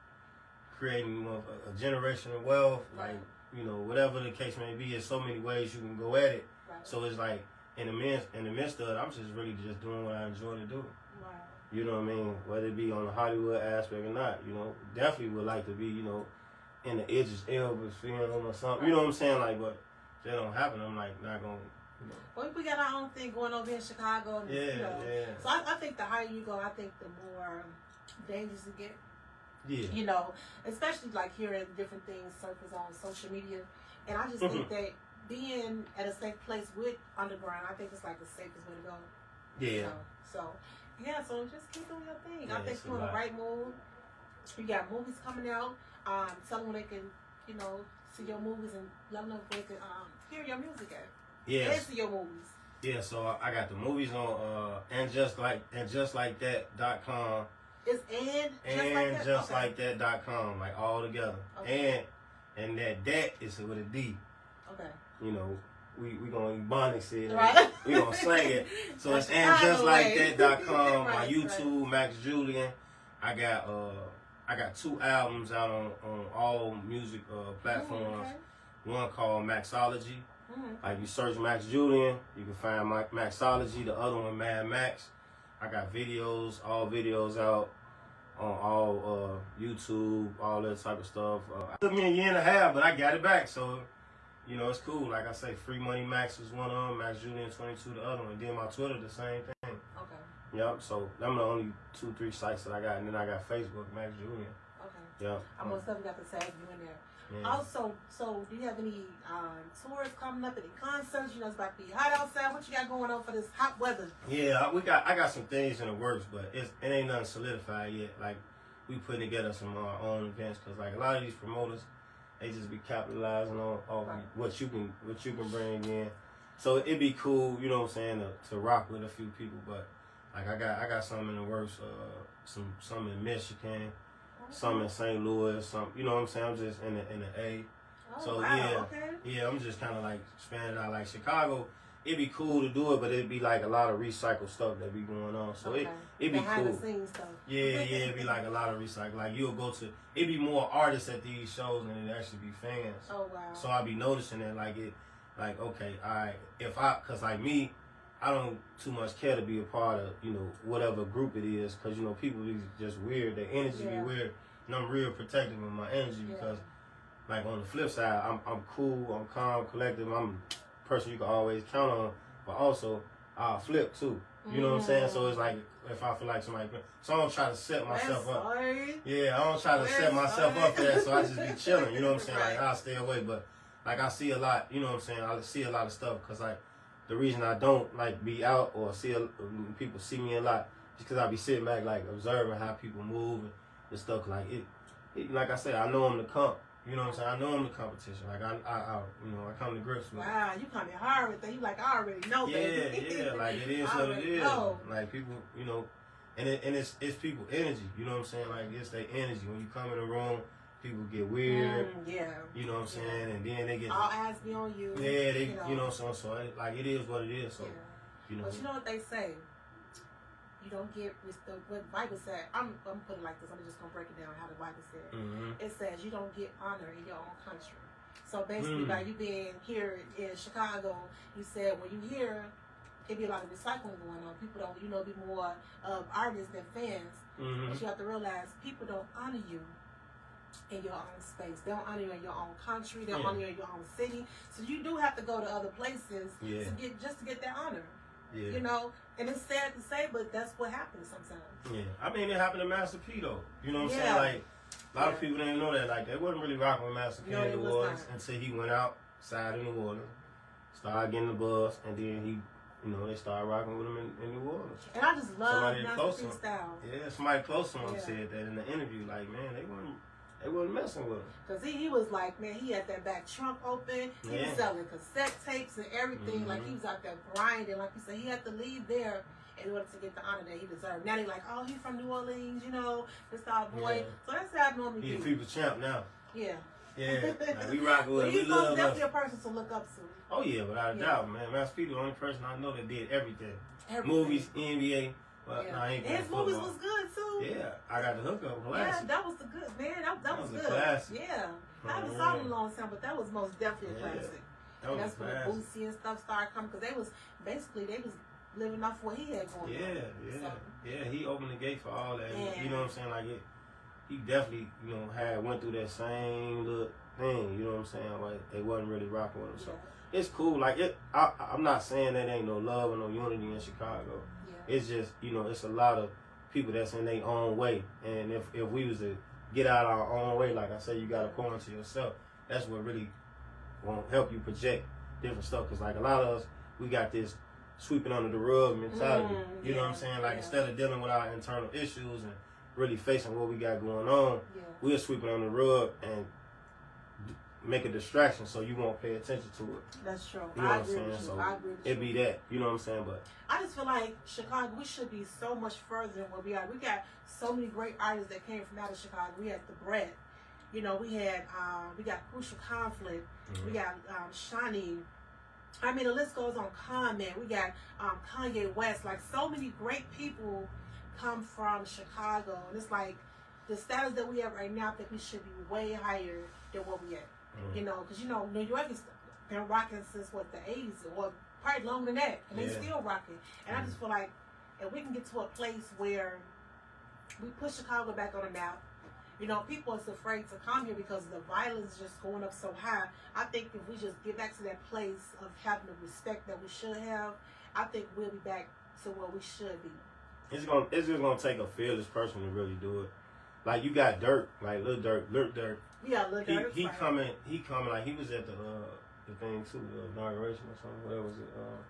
creating a generation of wealth, like, you know, whatever the case may be, there's so many ways you can go at it. Right. So it's like in the midst of it, I'm just really just doing what I enjoy to do. Right. You know what I mean? Whether it be on the Hollywood aspect or not, you know, definitely would like to be, you know, in the Idris Elba film or something. Right. You know what I'm saying? Like, but if that don't happen, I'm like not gonna. You know. Well, we got our own thing going over in Chicago. And, yeah, you know, yeah. So I think the higher you go, I think the more dangerous it get. Yeah. You know, especially like hearing different things surface on social media. And I just think that being at a safe place with underground, I think it's like the safest way to go. Yeah. So just keep doing your thing. Yeah, I think you're in the right mood. You got movies coming out. Tell them where they can, you know, see your movies and let them know where they can hear your music at. Yeah. And see your movies. Yeah, so I got the movies on andjustlikeThat.com. It's andjustlikeThat.com, like all together. Okay. And that is with a D. Okay. You know, we gonna Ebonics it. Right. We gonna slang it. So it's andjustlikeThat.com. Right, my YouTube, Max Julien. I got 2 albums out on all music platforms. Okay. One called Maxology. Like you search Max Julien, you can find Maxology. The other one, Mad Max. I got all videos out on all YouTube, all that type of stuff. It took me a year and a half, but I got it back. So, you know, it's cool. Like I say, Free Money Max was one of them, Max Julien 22 the other one. Then my Twitter, the same thing. Okay. Yep. So them the only 2-3 sites that I got, and then I got Facebook, Max Julien. Okay. Yep. I most definitely got to tag you in there. Yeah. Also, so do you have any tours coming up, any concerts? You know, it's about to be hot outside. What you got going on for this hot weather? Yeah, I got some things in the works, but it ain't nothing solidified yet. Like, we putting together some own events, because like a lot of these promoters, they just be capitalizing on what you can bring in. So it'd be cool, you know what I'm saying, to rock with a few people. But like I got some in the works, some in Michigan. Some in St. Louis, some, you know what I'm saying? I'm just in the A. Oh, so wow, yeah, okay. yeah, I'm just kind of like expanding out. Like Chicago it'd be cool to do it, but it'd be like a lot of recycled stuff that be going on. So it'd be behind cool. The scenes stuff. Yeah, it'd be like a lot of recycle. Like you'll go to, it'd be more artists at these shows than it actually be fans. Oh wow. So I'd be noticing that like okay, alright, cause like me, I don't too much care to be a part of, whatever group it is, cause people be just weird. Their energy be weird, and I'm real protective of my energy because, like on the flip side, I'm cool, I'm calm, collective, I'm a person you can always count on, but also I'll flip too. You know what I'm saying? So it's like if I feel like somebody, so I don't try to set myself up. Yeah, I don't try to set myself up for that. So I just be chilling. You know what I'm saying? Right. Like I'll stay away, but like I see a lot. You know what I'm saying? I see a lot of stuff because like the reason I don't like be out or see people see me a lot is because I be sitting back like observing how people move and stuff like it. Like I said, I know I'm the comp. You know what I'm saying? I know I'm the competition. Like I come to grips with it. Wow, you coming hard with that. You like I already know that. Yeah, like it is what it is. Know. Like people, and it's people energy. You know what I'm saying? Like it's their energy. When you come in the room, people get weird. You know what I'm saying? And then they get all eyes be on you. Yeah, they you know so like it is what it is. So But you know what they say. You don't get what the Bible said. I'm putting it like this. I'm just gonna break it down how the Bible said. It says you don't get honor in your own country. So basically, by you being here in Chicago, you said when you hear it be a lot of recycling going on. People don't, be more artists than fans. But you have to realize people don't honor you in your own space. They don't honor you in your own country. They don't honor you in your own city. So you do have to go to other places to get that honor. Yeah. And it's sad to say, but that's what happens sometimes. Yeah, I mean, it happened to Master P though. You know what I'm saying? Like a lot of people didn't know that. Like they wasn't really rocking with Master P in New Orleans until he went outside in New Orleans, started getting the buzz, and then he, they started rocking with him in New Orleans. And I just love Master P style. Yeah, somebody close to him said that in the interview. Like, man, they wasn't messing with him. Because he was like, man, he had that back trunk open. He was selling cassette tapes and everything. Like, he was out there grinding. Like you said, he had to leave there in order to get the honor that he deserved. Now they're like, oh, he's from New Orleans, this our boy. Yeah. So that's how I normally do. He's a people's champ now. Yeah. Yeah. Like, we rock with him. He's definitely a person to look up to. Oh, yeah, without a doubt, man. Master P, the only person I know that did everything. Movies, NBA. Well, no, I ain't his movies was good too. Yeah, I got the hookup classic. Yeah, that was the good man. That was good. Classic. Yeah, I haven't saw it in a long time, but that was most definitely a classic. That's when the Boosie and stuff started coming because they was living off what he had going on. Yeah. He opened the gate for all that. Yeah. You know what I'm saying? Like he definitely went through that same little thing. You know what I'm saying? Like they wasn't really rocking with him. So it's cool. Like I'm not saying that ain't no love or no unity in Chicago. It's just, it's a lot of people that's in their own way. And if we was to get out our own way, like I say, you got to pour into yourself. That's what really won't help you project different stuff. Because, like, a lot of us, we got this sweeping under the rug mentality. You know what I'm saying? Like, instead of dealing with our internal issues and really facing what we got going on, we're sweeping under the rug and make a distraction so you won't pay attention to it. That's true. You know what I'm saying? So it be that. You know what I'm saying? But I just feel like Chicago, we should be so much further than where we are. We got so many great artists that came from out of Chicago. We had The Brat. We got Crucial Conflict. We got Shawnee. I mean, the list goes on. Common. We got Kanye West. Like, so many great people come from Chicago. And it's like, the status that we have right now, I think we should be way higher than what we at. Because, New York has been rocking since, the 80s, or probably longer than that, and they still rocking. And I just feel like if we can get to a place where we put Chicago back on the map, people are afraid to come here because the violence is just going up so high. I think if we just get back to that place of having the respect that we should have, I think we'll be back to where we should be. It's just gonna take a fearless person to really do it. Like, you got Dirk, like Lil Durk. Yeah, Lil Durk. He coming. Like, he was at the thing too, the inauguration or something. Whatever was it?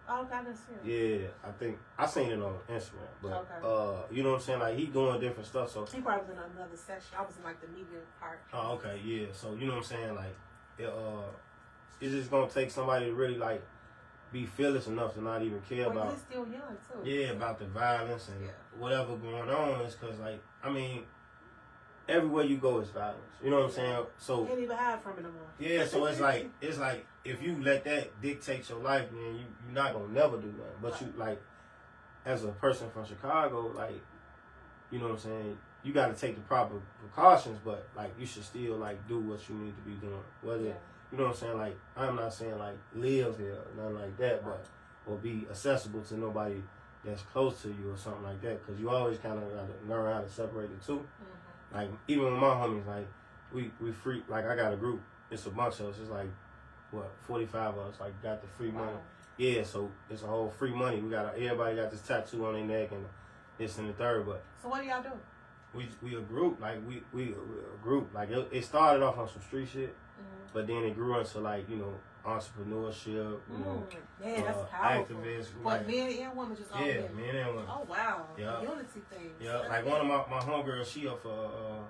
Oh, God, that's it. Yeah, I think I seen it on Instagram. But you know what I'm saying? Like, he doing different stuff. So he probably was in another session. I was in like the media part. Oh, okay, yeah. So you know what I'm saying? Like, it's just gonna take somebody to really like be fearless enough to not even care about. He's still young too. Yeah, about the violence and whatever going on. Is because, like, I mean, everywhere you go is violence. You know what I'm saying? So you can't even hide from it no more. Yeah, so it's like if you let that dictate your life, then you're not gonna never do nothing. But you like, as a person from Chicago, like, you know what I'm saying, you got to take the proper precautions, but like you should still like do what you need to be doing. Whether you know what I'm saying, like I'm not saying like live here or nothing like that, but or be accessible to nobody that's close to you or something like that, because you always kind of got to learn how to separate the two. Mm-hmm. Like even with my homies, like we free, like I got a group, it's a bunch of us, it's like what 45 of us, like got the free money. Yeah, so it's a whole free money. Everybody got this tattoo on their neck and this and the third. But so what do y'all do? We a group, like we a group. Like it started off on some street shit, but then it grew into like, you know, entrepreneurship, you know, yeah, that's powerful. Activists. What, like, men and women, just all men? men? Men and women. Oh wow, yeah. Unity thing. Yeah, like one of my homegirls, she up for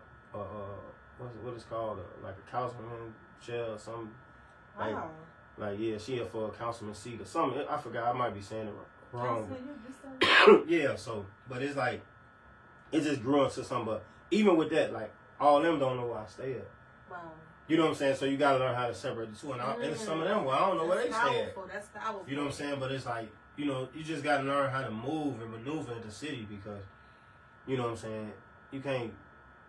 what is called like a councilman chair or something. Like, wow. Like yeah, she up for a councilman seat or something. I forgot. I might be saying it wrong. Yeah. So, but it's like it just grew into something. But even with that, like all of them don't know where I stay at. Wow. You know what I'm saying? So you gotta learn how to separate the two. And some of them, well, I don't know where they stay at. That's powerful. You know what I'm saying? But it's like, you know, you just gotta learn how to move and maneuver in the city, because, you know what I'm saying, you can't.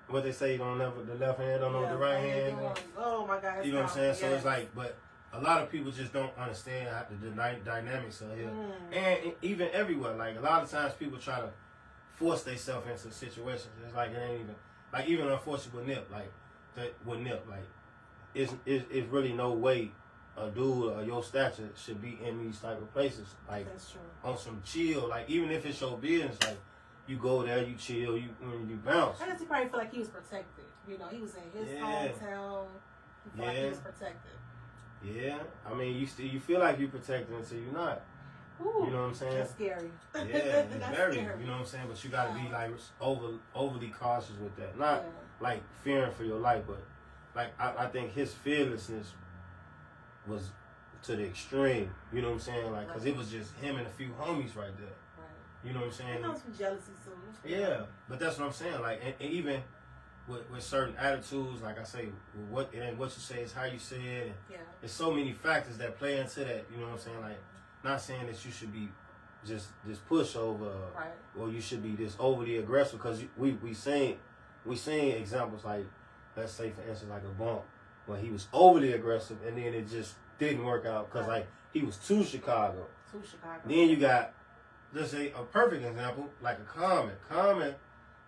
What they say, the left hand don't know what the right hand. Oh my God. You know what I'm saying? So it's like, but a lot of people just don't understand how the dynamics are here, and even everywhere. Like a lot of times, people try to force themselves into situations. It's like it ain't even like even unfortunate with Nip, like that with Nip, like it's really no way a dude of your stature should be in these type of places. Like on some chill, like even if it's your business, like you go there, you chill, you bounce. I guess he probably feel like he was protected. You know, he was in his hometown. He felt like he was protected. Yeah, I mean, you feel like you're protected until you're not. Ooh, you know what I'm saying? That's scary. Yeah, it's very. Scary. You know what I'm saying? But you got to be like overly cautious with that. Not like fearing for your life, but like I think his fearlessness was to the extreme. You know what I'm saying? Like, cause it was just him and a few homies right there. Right. You know what I'm saying? It comes from jealousy too. Yeah, but that's what I'm saying. Like, and even with certain attitudes, like I say, what you say is how you say it. And there's so many factors that play into that. You know what I'm saying? Like, not saying that you should be just this pushover, or you should be this overly aggressive. Because we seen examples like, let's say for instance, like a bump where he was overly aggressive and then it just didn't work out because like he was too Chicago. Then you got, let's say a perfect example like a Common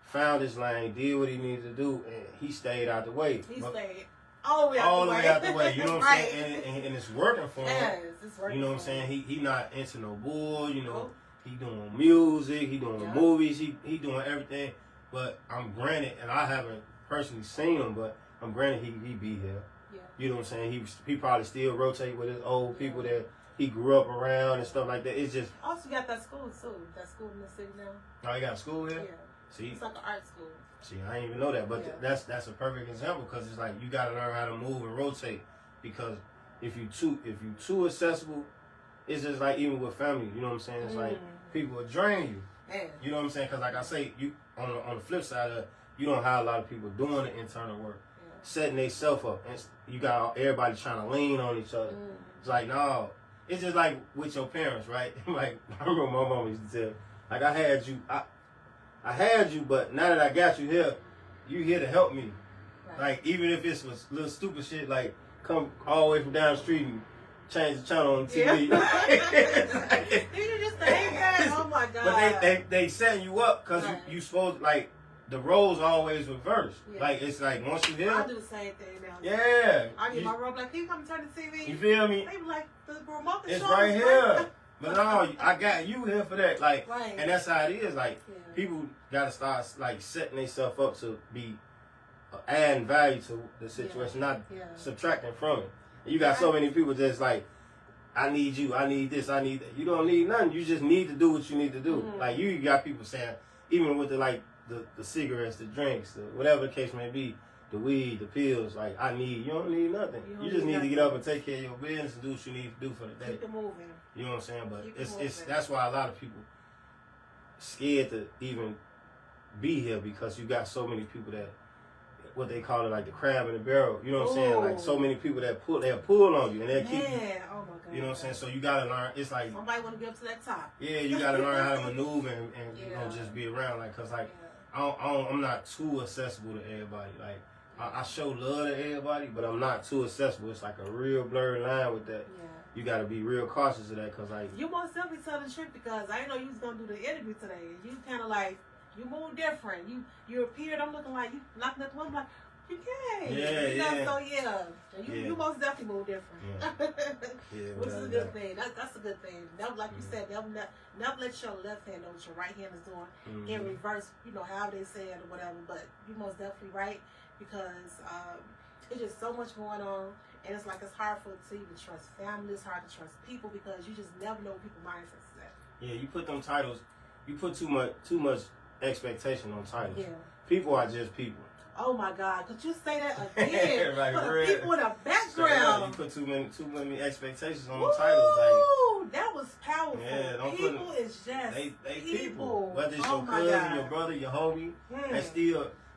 found his lane, did what he needed to do, and he stayed out the way. He stayed all the way out the way. You know what I'm saying? And it's working for him. Yes, it's working. You know what I'm saying? He not into no bull. You know, he doing music, he doing movies, he doing everything. But I'm granted, and I haven't personally seen him, but I'm granted he be here. Yeah. You know what I'm saying? He probably still rotate with his old people that he grew up around and stuff like that. It's just. Also got that school too. That school in the city now. Oh, you got a school here? Yeah. See, it's like an art school. See, I didn't even know that, but that's a perfect example, because it's like you got to learn how to move and rotate, because if you too accessible, it's just like even with family, you know what I'm saying? It's like people will drain you. Yeah. You know what I'm saying? Because like I say, you on the flip side of it, you don't have a lot of people doing the internal work, setting themselves up, and you got everybody trying to lean on each other. It's like, no, it's just like with your parents, right? Like I remember my mom used to tell, like I had you, but now that I got you here, you here to help me. Right. Like, even if it's was little stupid shit, like, come all the way from down the street and change the channel on TV. Yeah. You just think that? Oh, my God. But they setting you up, because you supposed, like, the roles always reversed. Yeah. Like, it's like, once you here. I do the same thing now. Yeah. I get my role, like, can you come and turn the TV? You feel me? They be like, the remote it's right here. But no, I got you here for that. Like, and that's how it is. Like, people got to start, like, setting themselves up to be adding value to the situation, not subtracting from it. And you got so many people just like, I need you, I need this, I need that. You don't need nothing. You just need to do what you need to do. Like, you got people saying, even with the cigarettes, the drinks, whatever the case may be, the weed, the pills, like, you don't need nothing. You just need to get up and take care of your business and do what you need to do for the day. Keep it moving. You know what I'm saying? But it's that's why a lot of people scared to even be here, because you got so many people that what they call it, like the crab in the barrel. You know what I'm saying? Like so many people they'll pull on you and they'll keep you. Oh my God. You know what I'm saying? So you gotta learn. It's like somebody want to get up to that top. Yeah, you gotta learn how to maneuver and you know just be around. Like, cause like I'm not too accessible to everybody. Like I show love to everybody, but I'm not too accessible. It's like a real blurred line with that. Yeah. You gotta be real cautious of that, cause like you most definitely tell the truth because I didn't know you was gonna do the interview today. You kind of like you move different. You appeared. I'm looking like you knocking at the window like you can. Yeah. So you most definitely move different. Yeah. Which is a good thing. That's a good thing. Never, like you said, never let your left hand know what your right hand is doing in reverse. You know how they say it or whatever. But you most definitely right because it's just so much going on. And it's like it's hard to even trust family. It's hard to trust people because you just never know what people's mindsets is at. Yeah, you put them titles. You put too much expectation on titles. Yeah. People are just people. Oh my God! Could you say that again? Like people in the background. You put too many expectations on the titles. Like that was powerful. Yeah, people is just they people. Whether it's your cousin, God. your brother, your homie,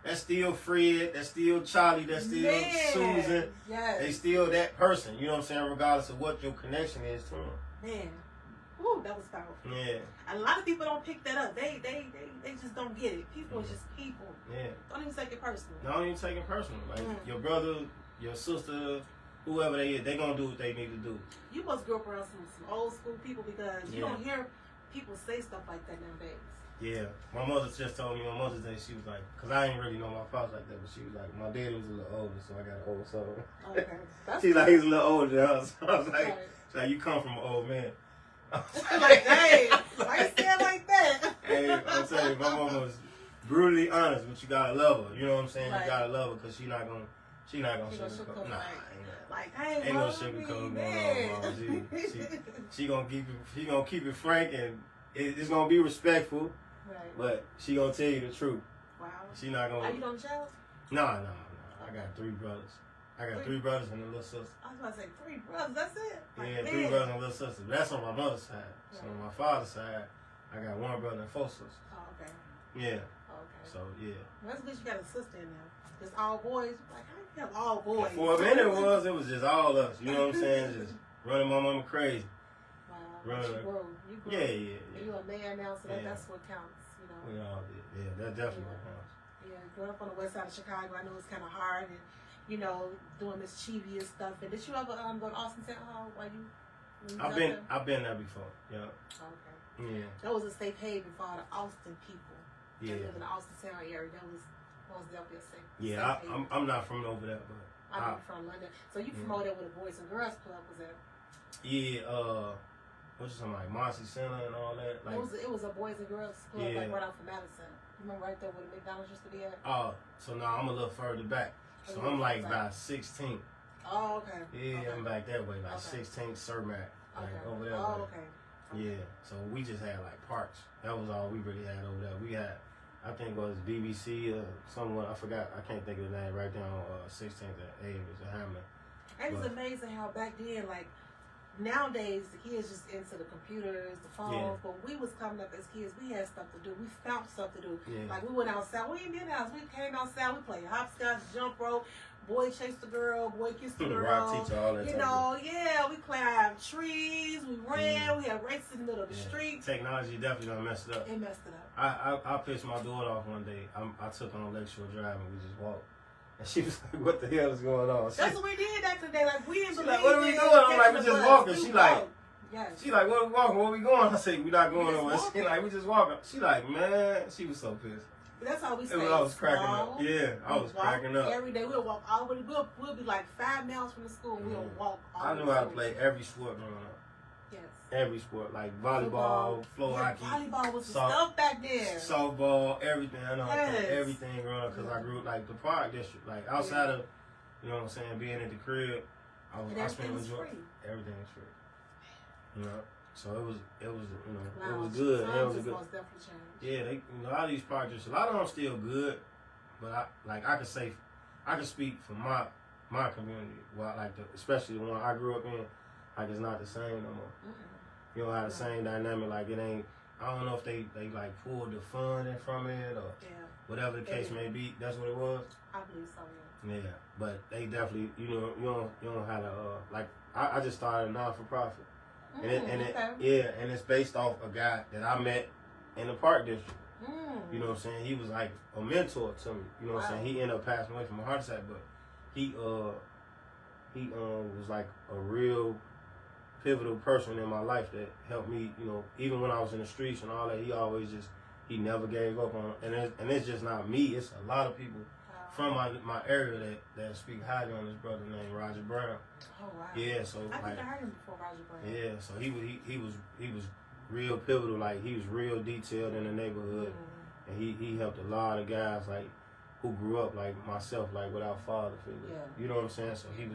that's still Fred, that's still Charlie, that's still Susan. Yes. They still that person. You know what I'm saying? Regardless of what your connection is to them. Man. Ooh, that was powerful. Yeah. A lot of people don't pick that up. They just don't get it. People is just people. Yeah. Don't even take it personal. Don't even take it personal. Like your brother, your sister, whoever they is, they gonna do what they need to do. You must grow up around some old school people because you don't hear people say stuff like that nowadays. Yeah. My mother just told me on Mother's Day, she was like, because I ain't really know my father like that, but she was like, my daddy was a little older, so I got an older son. Okay. She's like, he's a little older than us. So I was like, she's like, you come from an old man. Like, hey, why you say it like that? Hey, I'm telling you, my mama was brutally honest, but you gotta love her. You know what I'm saying? Right. You gotta love her because she not gonna sugarcoat. Nah, like, hey, ain't no sugarcoat going on, Mama. She gonna keep it frank and it's gonna be respectful. Right. But she gonna tell you the truth. Wow. She not gonna. Are you don't child? No. I got 3 brothers. I got 3 brothers and a little sister. I was about to say 3 brothers. That's it. Like, yeah, 3 brothers and a little sister. That's on my mother's side. Right. So on my father's side, I got 1 brother and 4 sisters. Oh, okay. Yeah. Okay. So yeah. Well, that's good. You got a sister in there. Just all boys. Like how you have all boys? For a minute it was just all us. You know what I'm saying? Just running my mama crazy. Wow. Running. You grew. Yeah. You're a man now, so that's what counts. You know. We all did. Yeah, that definitely counts. Yeah, growing up on the west side of Chicago, I know it's kind of hard and. You know, doing mischievous stuff. And did you ever go to Austin Town Hall while you? I've been there before. Yeah. Okay. Yeah. That was a safe haven for all the Austin people. Yeah. That live in the Austin Town area. That was definitely a safe. Yeah, I'm not from over there, but I'm from London. So you from over there where the Boys and Girls Club was at? Yeah. What you talking about? Like Marcy Center and all that. Like it was a Boys and Girls Club like right off of Madison. You remember right there where the McDonald's used to be at? Oh, so now I'm a little further back. So I'm like by 16. Oh, okay. Yeah, okay. I'm back that way, like 16th Cermak, like over there. Oh, okay. Yeah, so we just had like parks. That was all we really had over there. We had, I think it was BBC or someone, I forgot, I can't think of the name right there on 16th at Ames or Hammond. It was amazing how back then, like, nowadays the kids just into the computers, the phones. But when we was coming up as kids, we had stuff to do. We found stuff to do. Yeah. Like we went outside. We ain't been out. We came outside. We played hopscotch, jump rope. Boy chased the girl. Boy kissed the girl. Rock teacher, all that. You know, we climbed trees. We ran. We had races in the middle of the street. Technology definitely done messed it up. It messed it up. I pissed my daughter off one day. I took her on Lakeshore Drive and we just walked. And she was like, what the hell is going on? That's what we did back in the day. Like, we didn't believe like, what are we doing? I'm like, we just walking. She like, yes. She like, where we walking? Where we going? I said, we not going nowhere. She like, we just walking. She like, man, she was so pissed. But that's how we stayed. I was cracking up. Yeah, I was cracking up. Every day we'll walk all the way. We'll be like 5 miles from the school. We'll walk all the way. I knew how to play every sport growing up. Yes. Every sport, like volleyball, floor hockey. Volleyball was the stuff back then. Softball, everything. I know how to play everything growing up because I grew up like the Park District. Like outside of, you know what I'm saying, being at the crib, I spent majority. Everything was free. You know, so it was it was good. It was a good. Yeah, a lot of these park districts, a lot of them still good, but I could speak for my community. Well, especially the one I grew up in, like it's not the same no more. You don't have the same dynamic. Like it ain't. I don't know if they like pulled the fun in from it or whatever the case may be. That's what it was. I believe so. Yeah, but they definitely, you don't have to like. I just started a non-for-profit, and it's based off a guy that I met in the Park District. You know what I'm saying? He was like a mentor to me. You know what I'm saying? He ended up passing away from a heart attack, but he was like a real pivotal person in my life that helped me. You know, even when I was in the streets and all that, he never gave up on. And it's just not me. It's a lot of people from my area that speak highly on this brother named Roger Brown. Oh wow. Yeah, so I think I heard him before, Roger Brown. Yeah, so he was real pivotal. Like he was real detailed in the neighborhood, and he helped a lot of guys like who grew up like myself, like without father figure. Yeah. You know what I'm saying? So he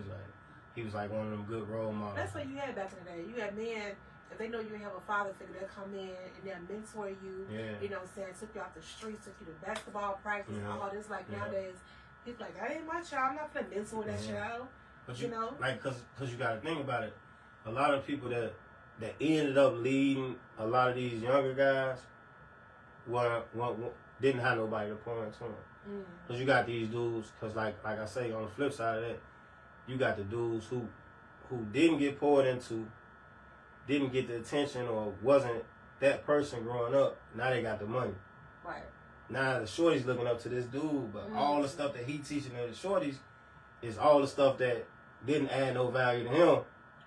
was like one of them good role models. That's what you had back in the day. You had men. If they know you didn't have a father figure, they'll come in and they'll mentor you. Yeah. You know what I'm saying? Took you out the streets, took you to basketball practice, all this. Like nowadays, people like, that ain't my child. I'm not gonna mentor that child. But you know, like, cause you gotta think about it. A lot of people that ended up leading a lot of these younger guys didn't have nobody to point to them. Cause you got these dudes. Cause like I say, on the flip side of that, you got the dudes who didn't get poured into, didn't get the attention, or wasn't that person growing up. Now they got the money. Right. Now the shorty's looking up to this dude, but all the stuff that he teaching the shorties is all the stuff that didn't add no value to him.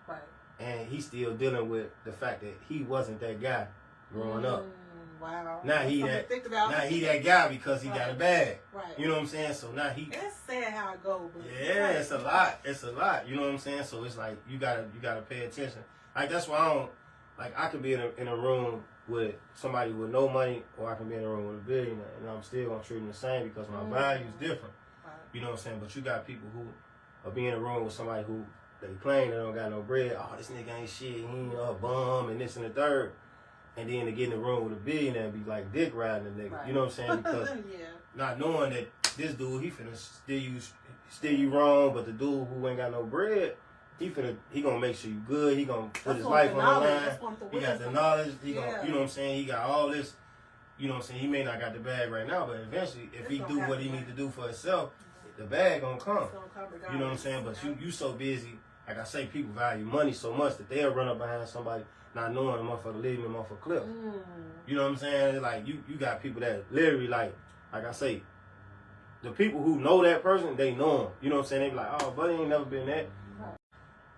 Right. And he's still dealing with the fact that he wasn't that guy growing up. Wow. Now he that guy because he got a bag. Right. You know what I'm saying? So now he. It's sad how it goes. Yeah, it's a lot. It's a lot. You know what I'm saying? So it's like you gotta pay attention. Like that's why I could be in a room with somebody with no money, or I can be in a room with a billionaire, and I'm still gonna treat them the same because my value's different. Right. You know what I'm saying? But you got people who are being in a room with somebody who they claim they don't got no bread. Oh, this nigga ain't shit. He ain't a bum and this and the third. And then to get in the room with a billionaire and be like dick riding the nigga. Right. You know what I'm saying? Because not knowing that this dude, he finna steer you wrong, but the dude who ain't got no bread, he gonna make sure you good. He gonna put his life on the line. He got the knowledge. He gonna, you know what I'm saying? He got all this. You know what I'm saying? He may not got the bag right now, but eventually, if he do what he need to do for himself, the bag gonna come. You know what I'm saying? But you so busy. Like I say, people value money so much that they'll run up behind somebody not knowing the motherfucker leaving them off a cliff. You know what I'm saying? Like you got people that literally like I say, the people who know that person, they know him. You know what I'm saying? They be like, oh, buddy ain't never been that.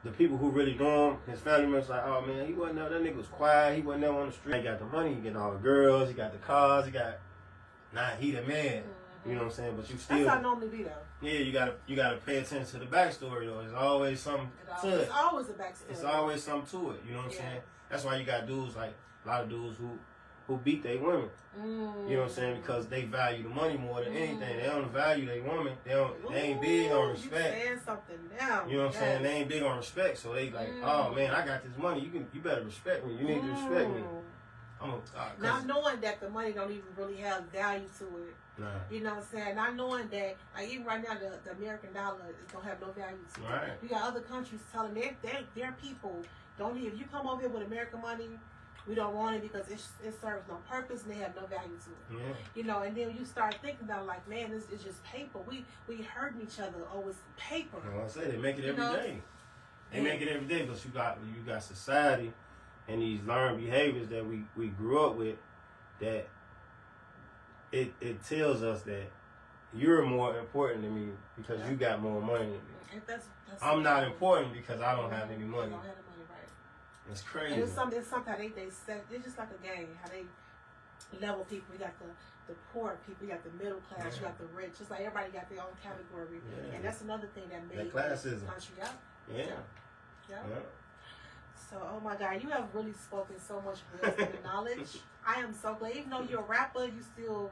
The people who really know him, his family members like, oh man, he wasn't there. That nigga was quiet. He wasn't there on the street. He got the money. He getting all the girls. He got the cars. He the man. You know what I'm saying? But you still. That's how I normally be though. Yeah, you gotta pay attention to the backstory though. There's always something to it. It's always a backstory. It's always something to it. You know what I'm saying? That's why you got dudes like a lot of dudes who beat their women. You know what I'm saying? Because they value the money more than anything. They don't value their woman. They ain't big on respect. You saying something now. You know what I'm saying? They ain't big on respect. So they like, oh man, I got this money. You better respect me. You need to respect me. Not knowing that the money don't even really have value to it. Nah. You know what I'm saying? Not knowing that, like even right now, the American dollar don't have no value to it. Right. You got other countries telling their people, don't even, if you come over here with American money, we don't want it because it serves no purpose and they have no value to it. Yeah. You know, and then you start thinking about like, man, it's just paper. We hurting each other over paper. Well, I say they make it every day. They make it every day, but you got society and these learned behaviors that we grew up with that it tells us that you're more important to me because you got more money than me. That's I'm not important because I don't have any money. Don't have the money, right? It's crazy. And it's something how they set. It's just like a game. How they level people. You got the poor people. You got the middle class. You got the rich. It's like everybody got their own category. Yeah. And that's another thing that made the country up. Yeah. So, oh my God, you have really spoken so much wisdom and knowledge. I am so glad. Even though you're a rapper, you still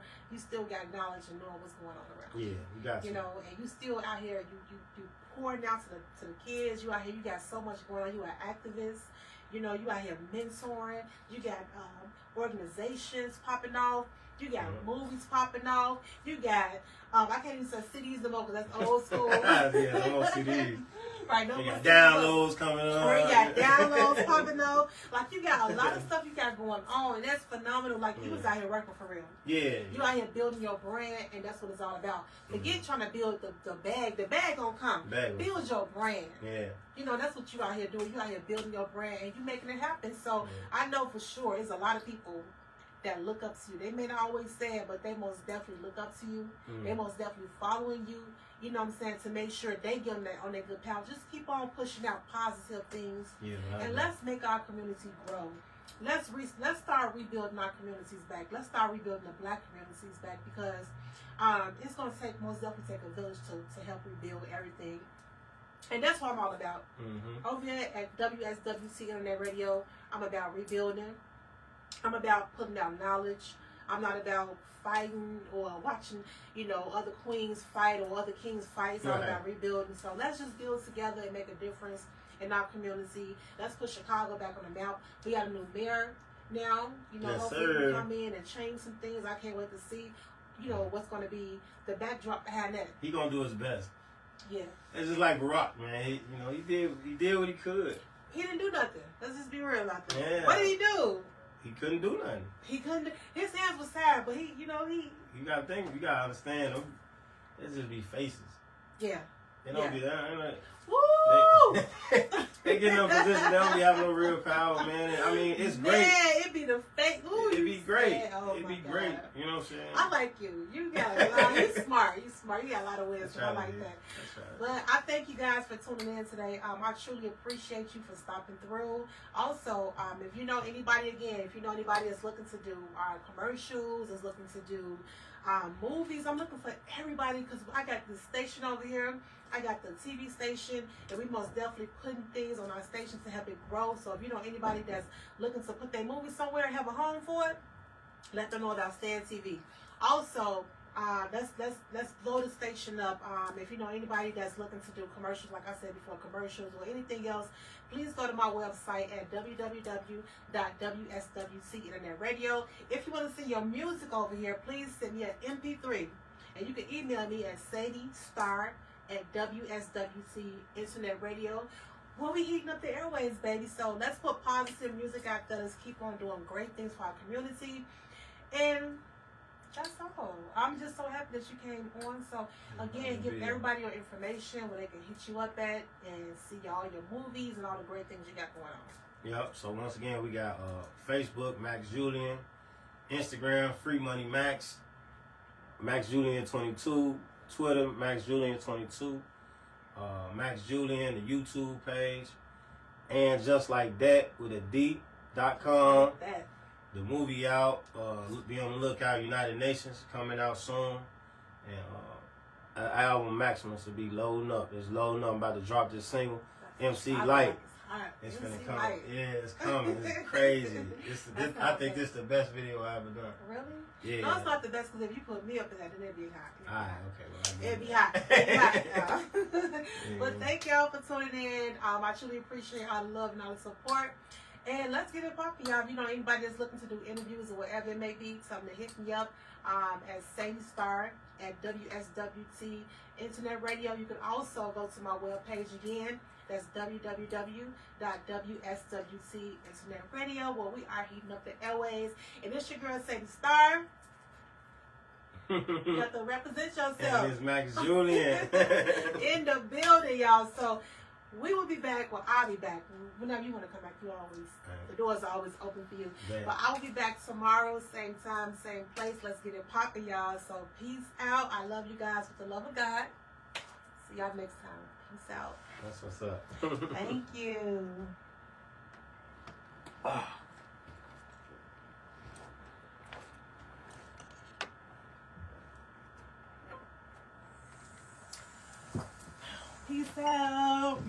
got knowledge and knowing what's going on around. Yeah, you got you know, and you still out here. You pouring out to the kids. You out here. You got so much going on. You are activists. You know, you out here mentoring. You got organizations popping off. You got movies popping off. You got, I can't even say CDs no more because that's old school. Yeah, no more CDs. Right, no you more got CDs. downloads coming on. Or you got downloads popping off. Like, you got a lot of stuff you got going on, and that's phenomenal. Like, you was out here working for real. Yeah. You out here building your brand, and that's what it's all about. Forget trying to build the bag. The bag gonna come. Build your brand. Yeah. You know, that's what you out here doing. You out here building your brand, and you making it happen. So, I know for sure there's a lot of people that look up to you. They may not always say it, but they most definitely look up to you. They most definitely following you. You know what I'm saying? To make sure they get on their good path. Just keep on pushing out positive things. Yeah, and let's make our community grow. Let's start rebuilding our communities back. Let's start rebuilding the Black communities back, because it's going to most definitely take a village to help rebuild everything. And that's what I'm all about. Over here at WSWC Internet Radio, I'm about rebuilding. I'm about putting out knowledge. I'm not about fighting or watching, other queens fight or other kings fight. It's all about rebuilding. So let's just build together and make a difference in our community. Let's put Chicago back on the map. We got a new mayor now. Hopefully we can come in and change some things. I can't wait to see, what's going to be the backdrop behind that. He going to do his best. Yeah. It's just like Barack, man. He did what he could. He didn't do nothing. Let's just be real out there. Yeah. What did he do? He couldn't do nothing. He couldn't. His hands was tired, but he. You gotta think. You gotta understand them. They just be faces. Yeah. They don't be there. Like, woo! They get in a position. They don't be having no real power, man. I mean, it's great. Man, it be the fake. Ooh, it'd be great. Oh, it'd be great. You know what I'm saying? I like you. You got a lot. You smart. You smart. You got a lot of wisdom. I like that. But I thank you guys for tuning in today. I truly appreciate you for stopping through. Also, if you know anybody that's looking to do commercials, is looking to do movies, I'm looking for everybody, because I got the station over here. I got the TV station, and we most definitely putting things on our station to help it grow. So if you know anybody that's looking to put their movie somewhere and have a home for it, let them know about Stand TV. Also, let's blow the station up. If you know anybody that's looking to do commercials, like I said before, commercials or anything else, please go to my website at www.wswc Internet Radio. If you want to send your music over here, please send me an MP3, and you can email me at sadiestar@WSWC Internet Radio. We'll be heating up the airwaves, baby. So let's put positive music out there. Let's keep on doing great things for our community. And that's all. I'm just so happy that you came on. So again, give everybody your information where they can hit you up at and see all your movies and all the great things you got going on. Yep. So once again, we got Facebook, Max Julien, Instagram, Free Money Max, Max Julien 22, Twitter, Max Julien 22, Max Julien, the YouTube page, and just like that with a D.com. Like that. The movie out. Be on the lookout. United Nations coming out soon, and album Maximus will be loading up. It's loading up. I'm about to drop this single, MC Light. It's gonna come. Light. Yeah, it's coming. It's crazy. I think this is the best video I've ever done. Really? Yeah. No, it's not the best, because if you put me up in that, then it'd be hot. Alright, okay. Well, it'd be hot. It'd be hot. But thank y'all for tuning in. I truly appreciate all the love and all the support. And let's get it popping, y'all. If you know anybody that's looking to do interviews or whatever it may be, something to hit me up at Sadie Star at WSWT Internet Radio. You can also go to my webpage again. That's www.WSWC Internet Radio, where we are heating up the airways. And it's your girl, Sadie Star. You have to represent yourself. And it's Max Julien. In the building, y'all. So we will be back. Well, I'll be back. Whenever you want to come back, the doors are always open for you. But I'll be back tomorrow, same time, same place. Let's get it popping, y'all. So peace out. I love you guys with the love of God. See y'all next time. Peace out. That's what's up. Thank you. Peace out.